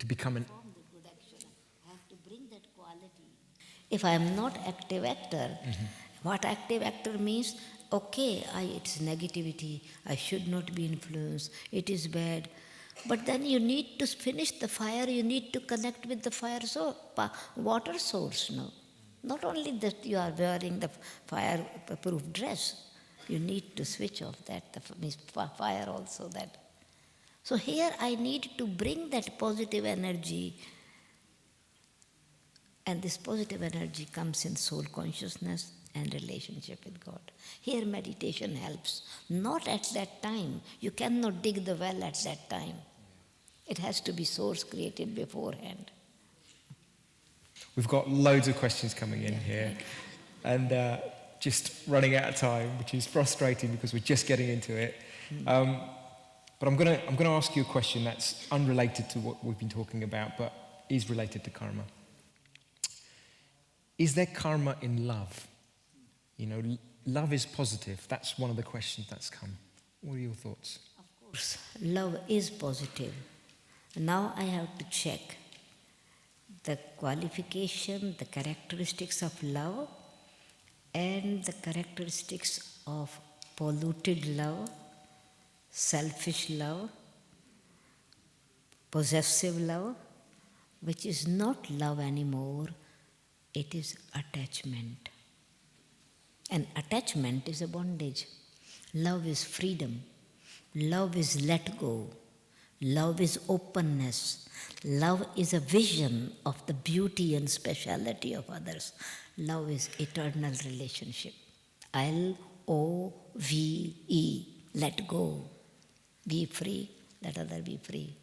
become an... I have to bring that quality. If I am not active actor, what active actor means, okay, it's negativity, I should not be influenced, it is bad. But then you need to finish the fire, you need to connect with the water source, no? Not only that you are wearing the fireproof dress, you need to switch off that, fire also that. So here I need to bring that positive energy, and this positive energy comes in soul consciousness and relationship with God. Here meditation helps. Not at that time. You cannot dig the well at that time. It has to be source created beforehand. We've got loads of questions coming in here, and just running out of time, which is frustrating because we're just getting into it. But I'm going to ask you a question that's unrelated to what we've been talking about, but is related to karma. Is there karma in love? Love is positive. That's one of the questions that's come. What are your thoughts? Of course, love is positive. Now I have to check the qualification, the characteristics of love, and the characteristics of polluted love, selfish love, possessive love, which is not love anymore, it is attachment. And attachment is a bondage. Love is freedom. Love is let go. Love is openness. Love is a vision of the beauty and speciality of others. Love is eternal relationship. L-O-V-E, let go. Be free, let other be free.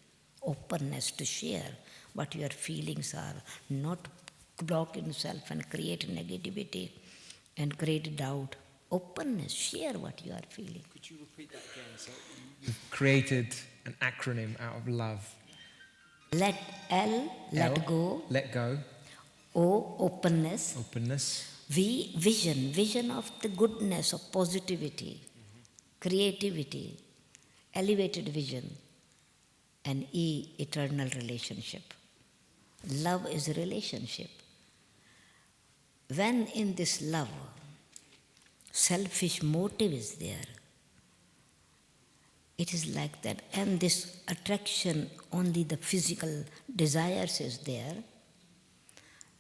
Openness to share what your feelings are, not block in self and create negativity and create doubt. Openness, share what you are feeling. Could you repeat that again? So you've created an acronym out of love. Let L, go. Let go. O, openness. Openness. V, vision of the goodness, of positivity, creativity, elevated vision. And E, eternal relationship. Love is a relationship. When in this love, selfish motive is there, it is like that, and this attraction, only the physical desires is there,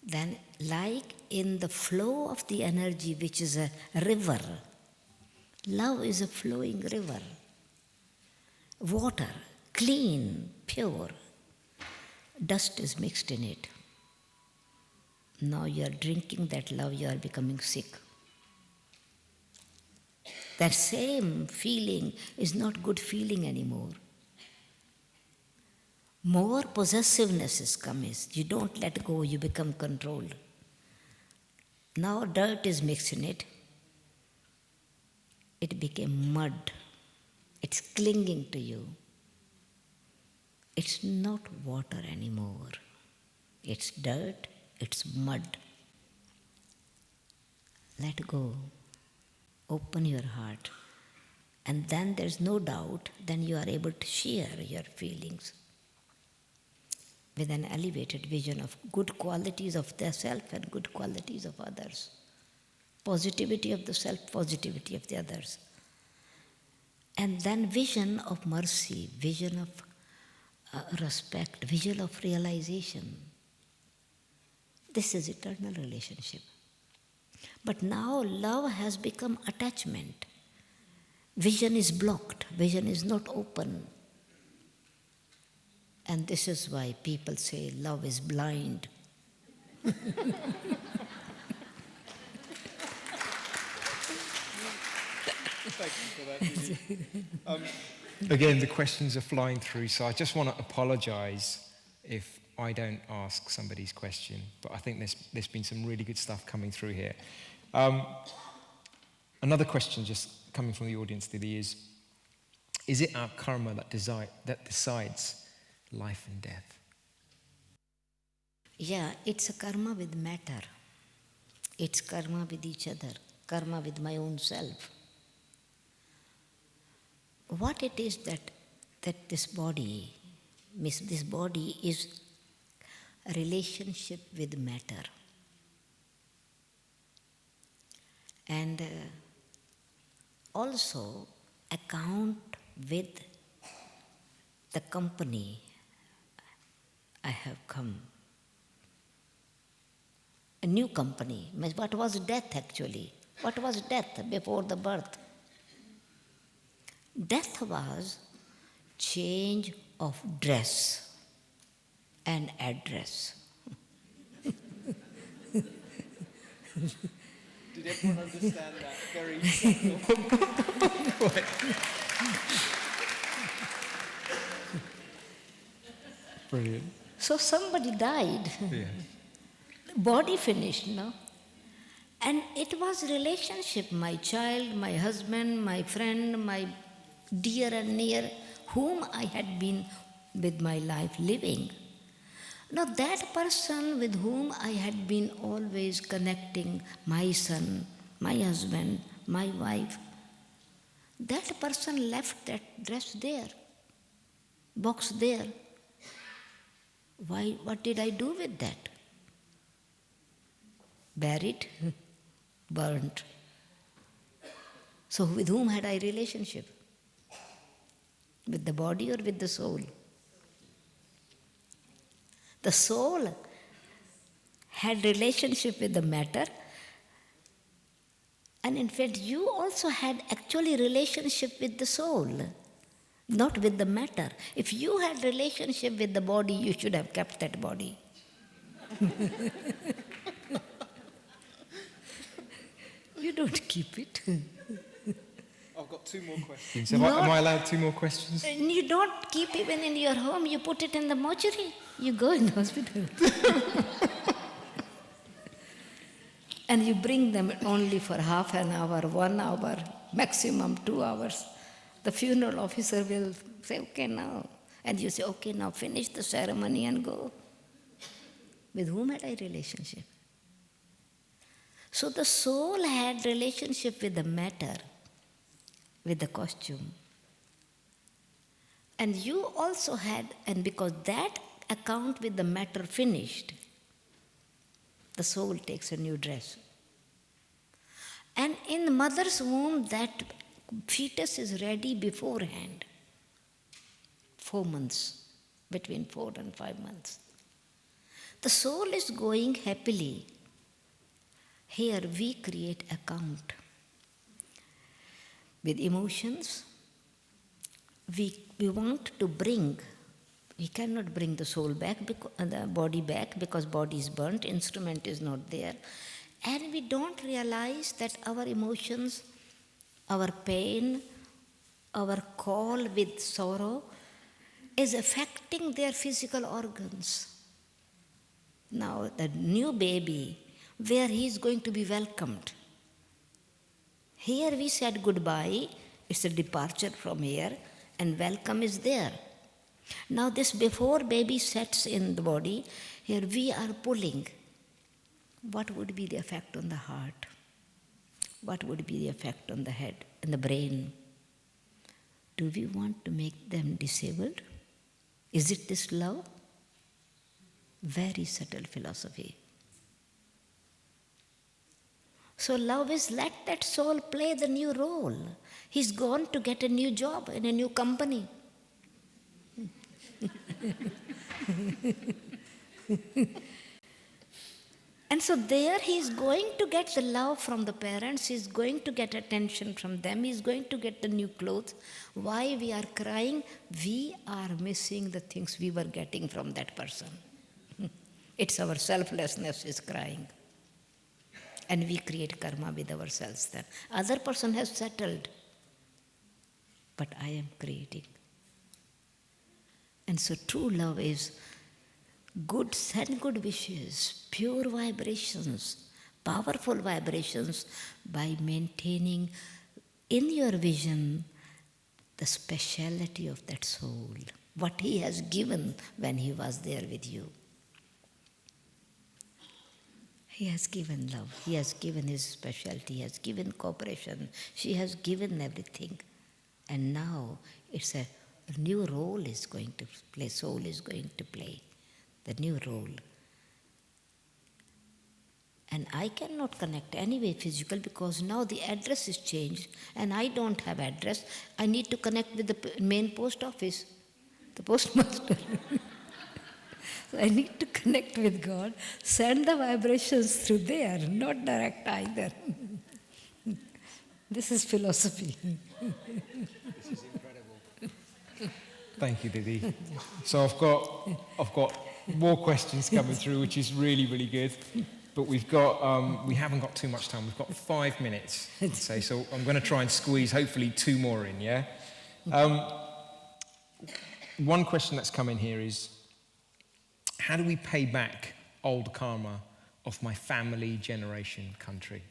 then like in the flow of the energy, which is a river, love is a flowing river, water, clean, pure, dust is mixed in it. Now you are drinking that love, you are becoming sick. That same feeling is not good feeling anymore. More possessiveness is coming. You don't let go, you become controlled. Now dirt is mixed in it. It became mud. It's clinging to you. It's not water anymore. It's dirt, it's mud. Let go. Open your heart. And then there's no doubt, then you are able to share your feelings with an elevated vision of good qualities of the self and good qualities of others. Positivity of the self, positivity of the others. And then vision of mercy, vision of respect, vision of realization. This is eternal relationship. But now love has become attachment. Vision is blocked, vision is not open. And this is why people say love is blind. Thank you for that, Didi. Again, the questions are flying through, so I just want to apologise if I don't ask somebody's question, but I think there's been some really good stuff coming through here. Another question just coming from the audience, Didi, is it our karma that decides life and death? Yeah, it's a karma with matter. It's karma with each other, karma with my own self. What it is that this body is a relationship with matter. And also account with the company I have come. A new company. What was death actually? What was death before the birth? Death was change of dress and address. Did everyone understand that? Very simple. Brilliant. So somebody died. Yeah. Body finished, no? And it was relationship, my child, my husband, my friend, my dear and near, whom I had been with my life living. Now that person with whom I had been always connecting, my son, my husband, my wife, that person left that dress there, box there. Why? What did I do with that? Buried, burnt. So with whom had I relationship? With the body or with the soul? The soul had relationship with the matter, and in fact you also had actually relationship with the soul, not with the matter. If you had relationship with the body, you should have kept that body. You don't keep it. I've got 2 more questions. Am I allowed 2 more questions? You don't keep even in your home, you put it in the mortuary. You go in the hospital. and you bring them only for half an hour, 1 hour, maximum 2 hours, the funeral officer will say, okay, now. And you say, okay, now finish the ceremony and go. With whom had I relationship? So the soul had relationship with the matter, with the costume. And you also had, and because that account with the matter finished, the soul takes a new dress. And in the mother's womb, that fetus is ready beforehand. 4 months, between 4 and 5 months. The soul is going happily. Here we create account. With emotions, we want to bring, we cannot bring the soul back, the body back, because body is burnt, instrument is not there. And we don't realize that our emotions, our pain, our call with sorrow is affecting their physical organs. Now, the new baby, where he is going to be welcomed. Here we said goodbye, it's a departure from here, and welcome is there. Now this before baby sets in the body, here we are pulling. What would be the effect on the heart? What would be the effect on the head and the brain? Do we want to make them disabled? Is it this love? Very subtle philosophy. So love is let that soul play the new role. He's gone to get a new job in a new company. And so there he is going to get the love from the parents, he is going to get attention from them, he is going to get the new clothes. Why we are crying? We are missing the things we were getting from that person. It's our selflessness is crying. And we create karma with ourselves then. Other person has settled, but I am creating. And so true love is good, send good wishes, pure vibrations, powerful vibrations by maintaining in your vision the speciality of that soul, what he has given when he was there with you. He has given love, he has given his specialty, he has given cooperation, she has given everything. And now it's a new role is going to play, soul is going to play. The new role. And I cannot connect anyway physical because now the address is changed and I don't have address. I need to connect with the main post office, the postmaster. So I need to connect with God, send the vibrations through there, not direct either. This is philosophy. This is incredible. Thank you, Didi. So I've got more questions coming through, which is really, really good. But we haven't got too much time. We've got 5 minutes, I'd say. So I'm going to try and squeeze, hopefully, 2 more in, yeah? One question that's come in here is, how do we pay back old karma of my family, generation, country?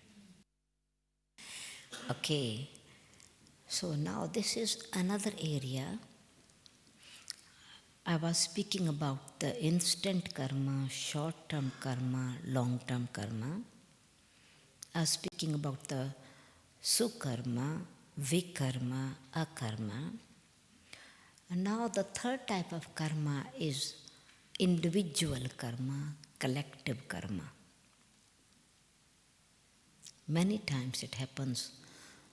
Okay. So now this is another area. I was speaking about the instant karma, short-term karma, long-term karma. I was speaking about the sukarma, vikarma, akarma. And now the third type of karma is individual karma, collective karma. Many times it happens,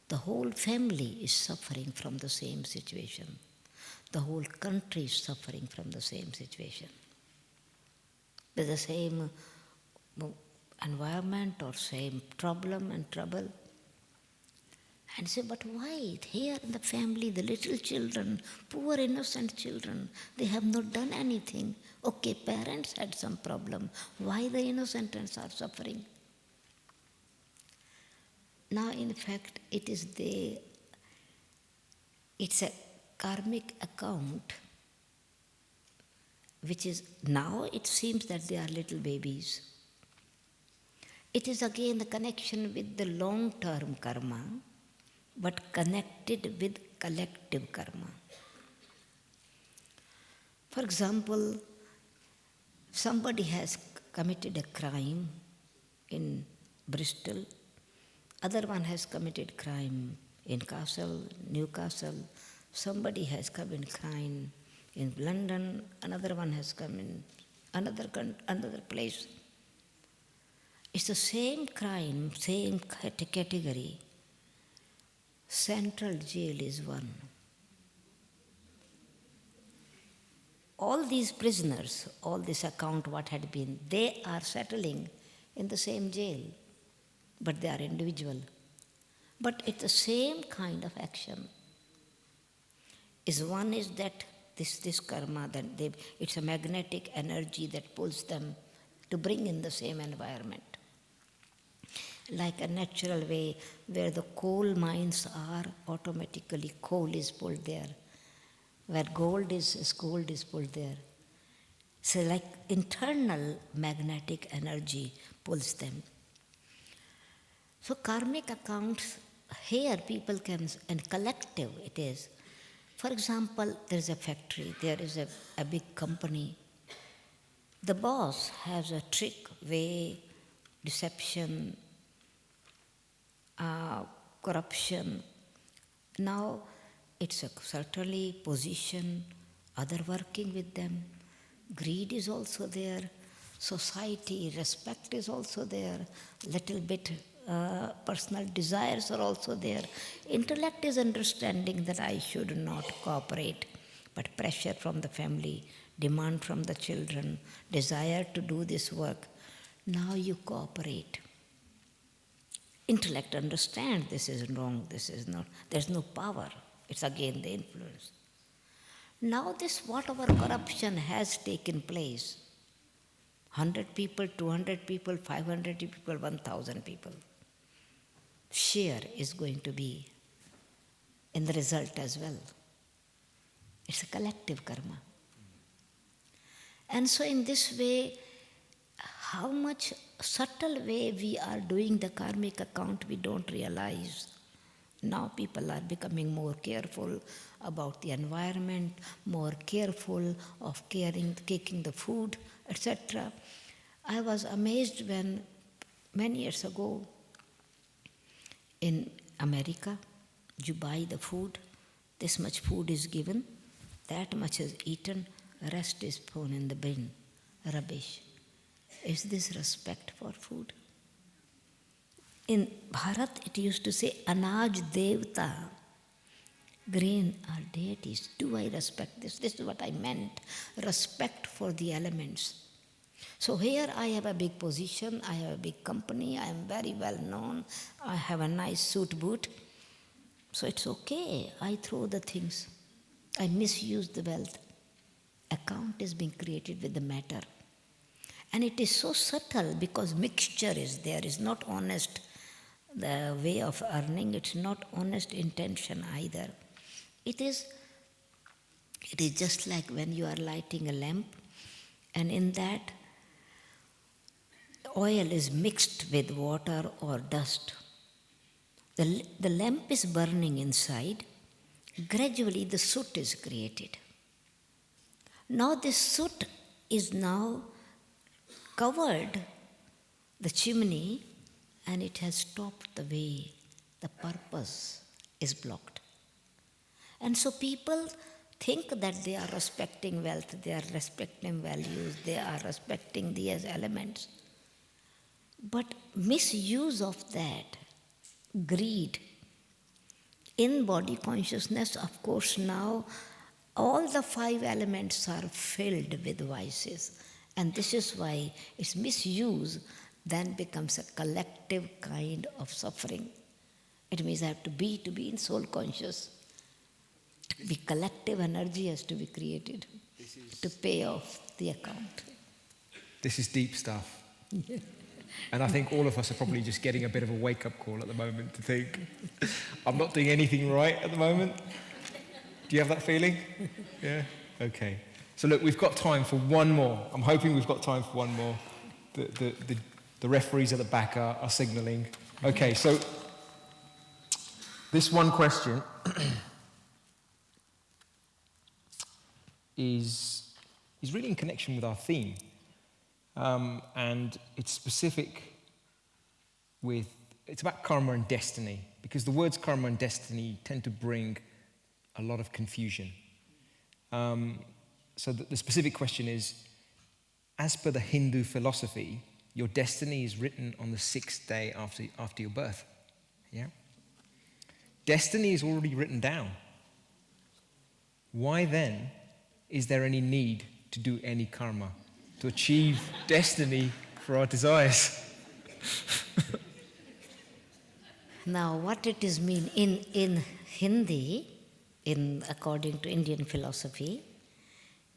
the whole family is suffering from the same situation. The whole country is suffering from the same situation. With the same environment or same problem and trouble. And say, but why? Here in the family, the little children, poor innocent children, they have not done anything. Okay, parents had some problem. Why the innocents are suffering? Now, in fact, it's a karmic account, which is, now it seems that they are little babies. It is again the connection with the long-term karma, but connected with collective karma. For example, somebody has committed a crime in Bristol, other one has committed crime in Newcastle, somebody has committed crime in London, another one has come in another place. It's the same crime, same category. Central jail is one. All these prisoners, all this account what had been, they are settling in the same jail, but they are individual. But it's the same kind of action. One is that this karma, that it's a magnetic energy that pulls them to bring in the same environment. Like a natural way where the coal mines are, automatically coal is pulled there. Where gold is pulled there. So like internal magnetic energy pulls them. So karmic accounts, here people can, and collective it is. For example, there is a factory, there is a big company. The boss has a trick, way, deception, corruption. Now, it's certainly position, other working with them. Greed is also there. Society, respect is also there. Little bit personal desires are also there. Intellect is understanding that I should not cooperate, but pressure from the family, demand from the children, desire to do this work. Now you cooperate. Intellect understands this is wrong, this is not. There's no power. It's again the influence. Now this whatever corruption has taken place, 100 people, 200 people, 500 people, 1,000 people, share is going to be in the result as well. It's a collective karma. And so in this way, how much subtle way we are doing the karmic account we don't realize. Now people are becoming more careful about the environment, more careful of taking the food, etc. I was amazed when many years ago in America, you buy the food, this much food is given, that much is eaten, rest is thrown in the bin, rubbish. Is this respect for food? In Bharat, it used to say, Anaj Devta, grain are deities. Do I respect this? This is what I meant, respect for the elements. So here I have a big position, I have a big company, I am very well known, I have a nice suit boot. So it's okay, I throw the things. I misuse the wealth. Account is being created with the matter. And it is so subtle because mixture is there, it's not honest. The way of earning, it's not honest intention either. It is just like when you are lighting a lamp and in that oil is mixed with water or dust. The lamp is burning inside, gradually the soot is created. Now this soot is now covered the chimney and it has stopped the way, the purpose is blocked. And so people think that they are respecting wealth, they are respecting values, they are respecting these elements. But misuse of that, greed, in body consciousness, of course now, all the 5 elements are filled with vices. And this is why its misuse then becomes a collective kind of suffering. It means I have to be in soul conscious. The collective energy has to be created to pay off the account. This is deep stuff. And I think all of us are probably just getting a bit of a wake-up call at the moment to think, I'm not doing anything right at the moment. Do you have that feeling? Yeah? Okay. So look, we've got time for one more. I'm hoping we've got time for one more. The The referees at the back are signaling. Okay, so this one question is really in connection with our theme. And it's specific it's about karma and destiny, because the words karma and destiny tend to bring a lot of confusion. So the specific question is, as per the Hindu philosophy, your destiny is written on the 6th day after your birth. Yeah? Destiny is already written down. Why then is there any need to do any karma to achieve destiny for our desires? Now, what it is mean in Hindi, according to Indian philosophy,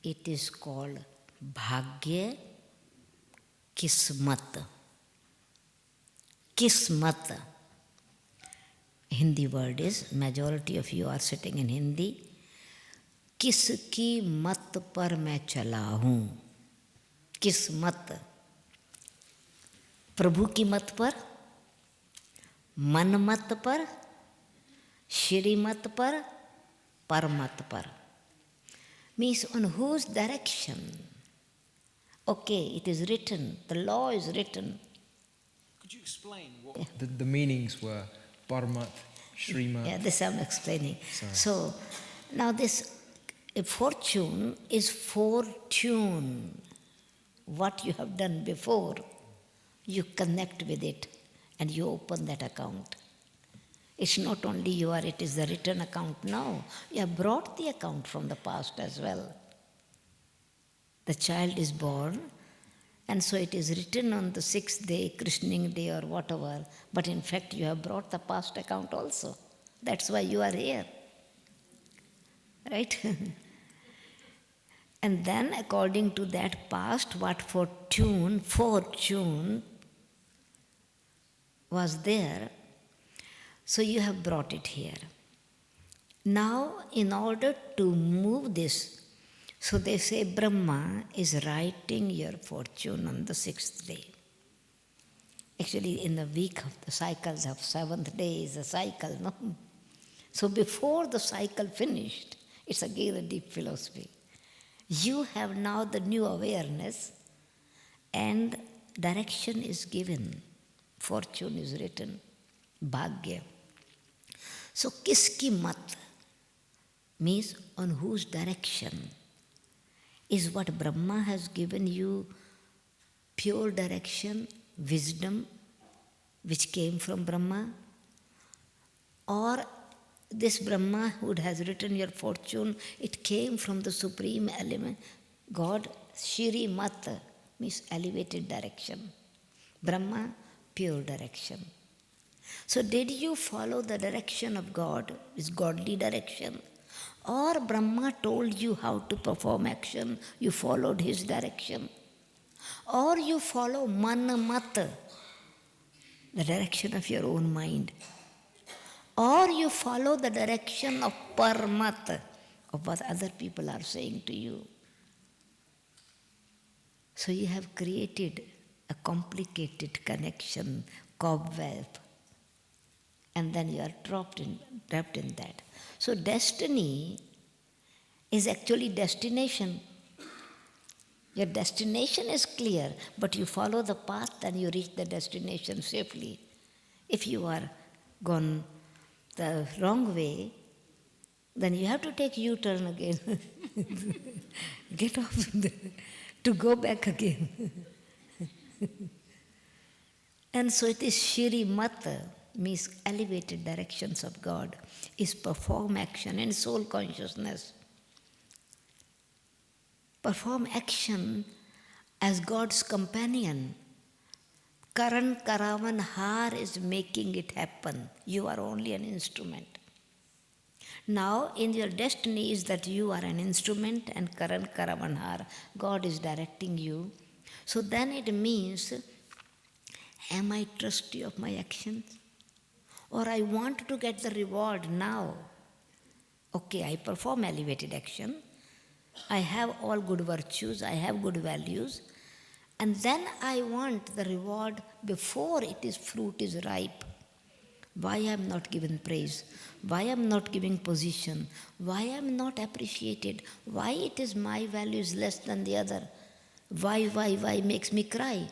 it is called Bhagya Kismat. Kismat. Hindi word is, majority of you are sitting in Hindi. किसकी मत पर मैं चला हूँ. किस मत? प्रभु की मत पर, मन मत पर, श्री मत पर, परमत पर. Means on whose direction? Okay, it is written, the law is written. Could you explain what the meanings were? Paramat, Shrimat. Yeah, this I'm explaining. Sorry. So, now this fortune is fortune. What you have done before, you connect with it and you open that account. It's not only it is the written account now. You have brought the account from the past as well. The child is born, and so it is written on the 6th day, christening day or whatever, but in fact you have brought the past account also. That's why you are here. Right? And then according to that past, what fortune was there, so you have brought it here. Now, in order to move this, so they say Brahma is writing your fortune on the 6th day. Actually, in the week of the cycles of 7th day is a cycle, no? So before the cycle finished, it's again a deep philosophy. You have now the new awareness and direction is given. Fortune is written. Bhagya. So, kiski mat means on whose direction is what Brahma has given you pure direction, wisdom, which came from Brahma, or this Brahma who has written your fortune, it came from the supreme element, God. Shri Mat means elevated direction. Brahma, pure direction. So did you follow the direction of God, his godly direction? Or Brahma told you how to perform action, you followed his direction? Or you follow Man Mat, the direction of your own mind? Or you follow the direction of Paramat, of what other people are saying to you? So you have created a complicated connection, cobweb, and then you are trapped in that. So destiny is actually destination. Your destination is clear, but you follow the path and you reach the destination safely. If you are gone the wrong way, then you have to take U-turn again. Get off to go back again. And so it is Shri Mata, means elevated directions of God, is perform action in soul consciousness. Perform action as God's companion. Karan Karavan Har is making it happen. You are only an instrument. Now, in your destiny is that you are an instrument and Karan Karavan Har, God is directing you. So then it means, am I trustee of my actions? Or I want to get the reward now. Okay, I perform elevated action. I have all good virtues, I have good values. And then I want the reward before fruit is ripe. Why I am not given praise? Why I am not giving position? Why I am not appreciated? Why it is my value is less than the other? Why makes me cry?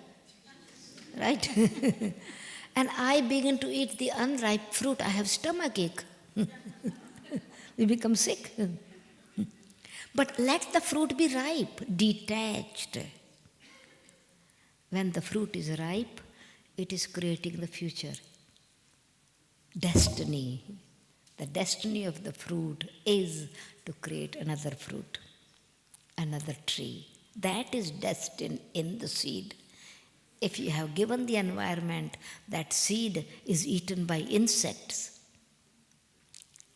Right? And I begin to eat the unripe fruit. I have stomachache. We become sick. But let the fruit be ripe, detached. When the fruit is ripe, it is creating the future. Destiny. The destiny of the fruit is to create another fruit, another tree. That is destined in the seed. If you have given the environment, that seed is eaten by insects.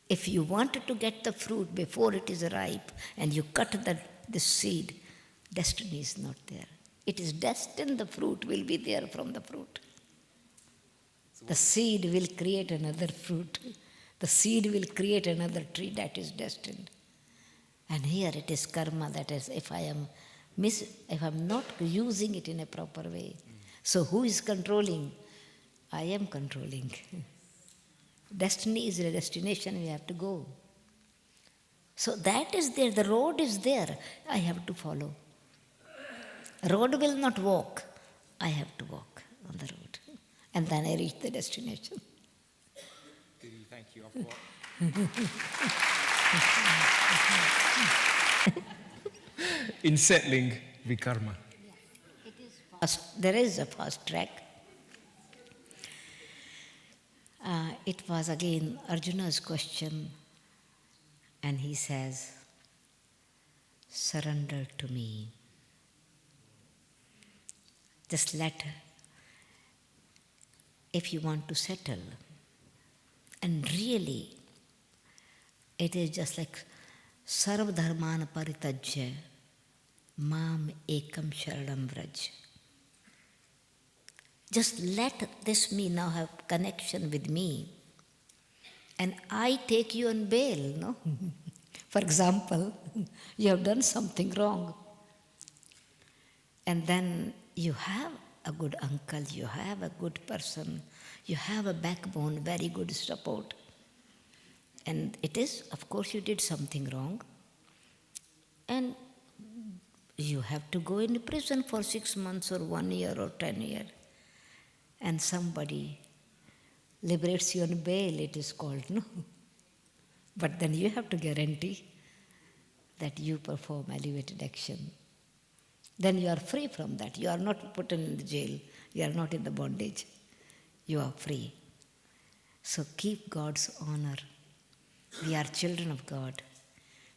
If you wanted to get the fruit before it is ripe and you cut the seed, destiny is not there. It is destined the fruit will be there from the fruit. The seed will create another fruit. The seed will create another tree that is destined. And here it is karma, that is, if I am not using it in a proper way. So who is controlling? I am controlling. Destiny is a destination we have to go. So that is there, the road is there, I have to follow. Road will not walk, I have to walk on the road. And then I reach the destination. Thank you. In settling vikarma. There is a fast track. It was again Arjuna's question, and he says, surrender to me. Just if you want to settle, and really, it is just like sarv dharman paritajya mam ekam sharanam vraj. Just let this me now have connection with me, and I take you on bail, no? For example, you have done something wrong, and then you have a good uncle, you have a good person, you have a backbone, very good support. And it is, of course, you did something wrong, and you have to go in prison for 6 months or 1 year or 10 years. And somebody liberates you on bail, it is called, no? But then you have to guarantee that you perform elevated action. Then you are free from that. You are not put in the jail. You are not in the bondage. You are free. So keep God's honor. We are children of God.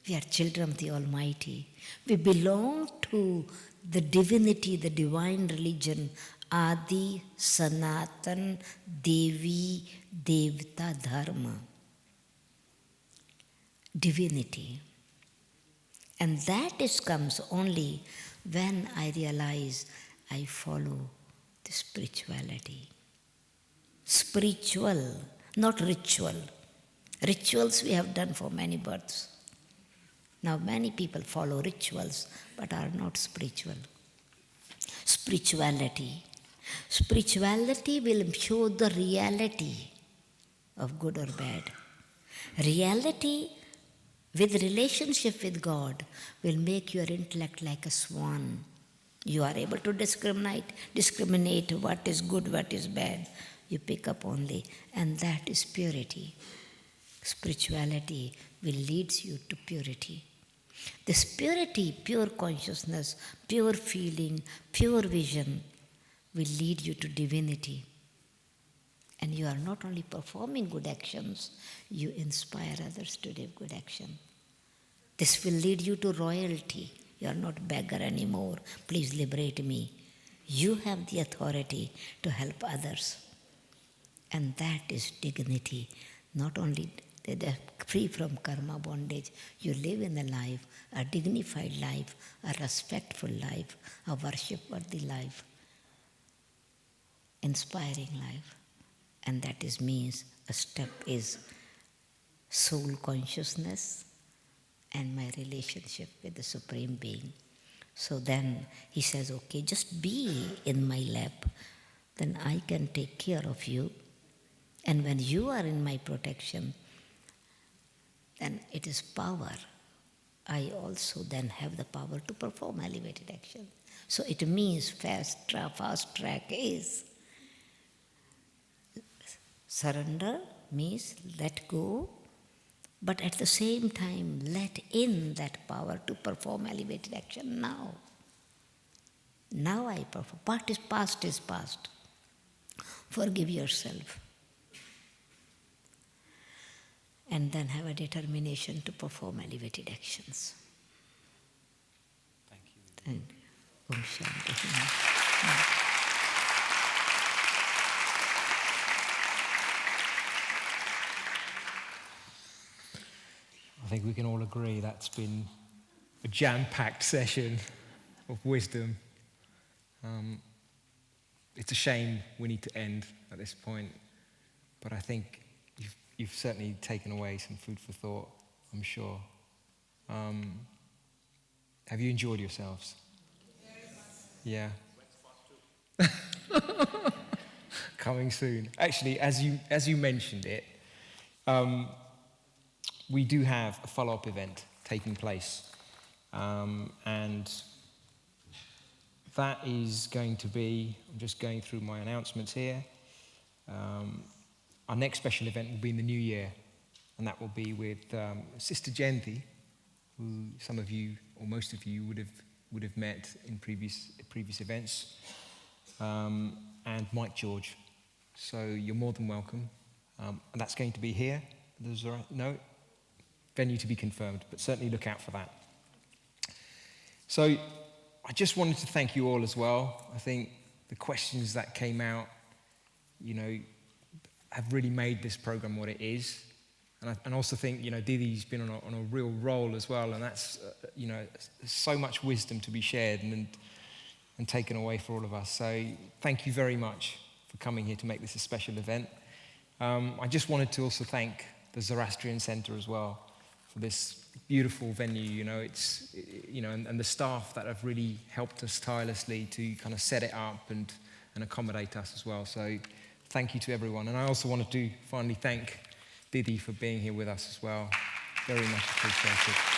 We are children of the Almighty. We belong to the divinity, the divine religion, Adi Sanatan Devi Devta Dharma. Divinity. And that comes only when I realize I follow the spirituality. Spiritual, not ritual. Rituals we have done for many births. Now many people follow rituals but are not spiritual. Spirituality. Spirituality will show the reality of good or bad. Reality with relationship with God will make your intellect like a swan. You are able to discriminate what is good, what is bad. You pick up only, and that is purity. Spirituality will lead you to purity. This purity, pure consciousness, pure feeling, pure vision will lead you to divinity. And you are not only performing good actions, you inspire others to do good action. This will lead you to royalty. You are not beggar anymore. Please liberate me. You have the authority to help others. And that is dignity. Not only free from karma bondage, you live in a life, a dignified life, a respectful life, a worship-worthy life, inspiring life. And that means a step is soul consciousness and my relationship with the Supreme Being. So then he says, okay, just be in my lap, then I can take care of you. And when you are in my protection, then it is power. I also then have the power to perform elevated action. So it means fast track is surrender, means let go, but at the same time let in that power to perform elevated action now. Now I perform. Past is past. Forgive yourself. And then have a determination to perform elevated actions. Thank you. Thank you. Om Shanti. I think we can all agree that's been a jam-packed session of wisdom. It's a shame we need to end at this point, but I think you've certainly taken away some food for thought, I'm sure. Have you enjoyed yourselves? Yes. Yeah. Coming soon. Actually, as you mentioned it, we do have a follow-up event taking place, and that is going to be, I'm just going through my announcements here. Our next special event will be in the new year, and that will be with Sister Jayanti, who some of you, or most of you, would have met in previous events, and Mike George. So you're more than welcome. And that's going to be here. There's no venue to be confirmed, but certainly look out for that. So I just wanted to thank you all as well. I think the questions that came out, have really made this program what it is. And I also think, Didi's been on a real roll as well, and that's, so much wisdom to be shared and taken away for all of us. So thank you very much for coming here to make this a special event. I just wanted to also thank the Zoroastrian Center as well for this beautiful venue. And the staff that have really helped us tirelessly to kind of set it up and accommodate us as well. So thank you to everyone. And I also wanted to finally thank Didi for being here with us as well. Very much appreciated.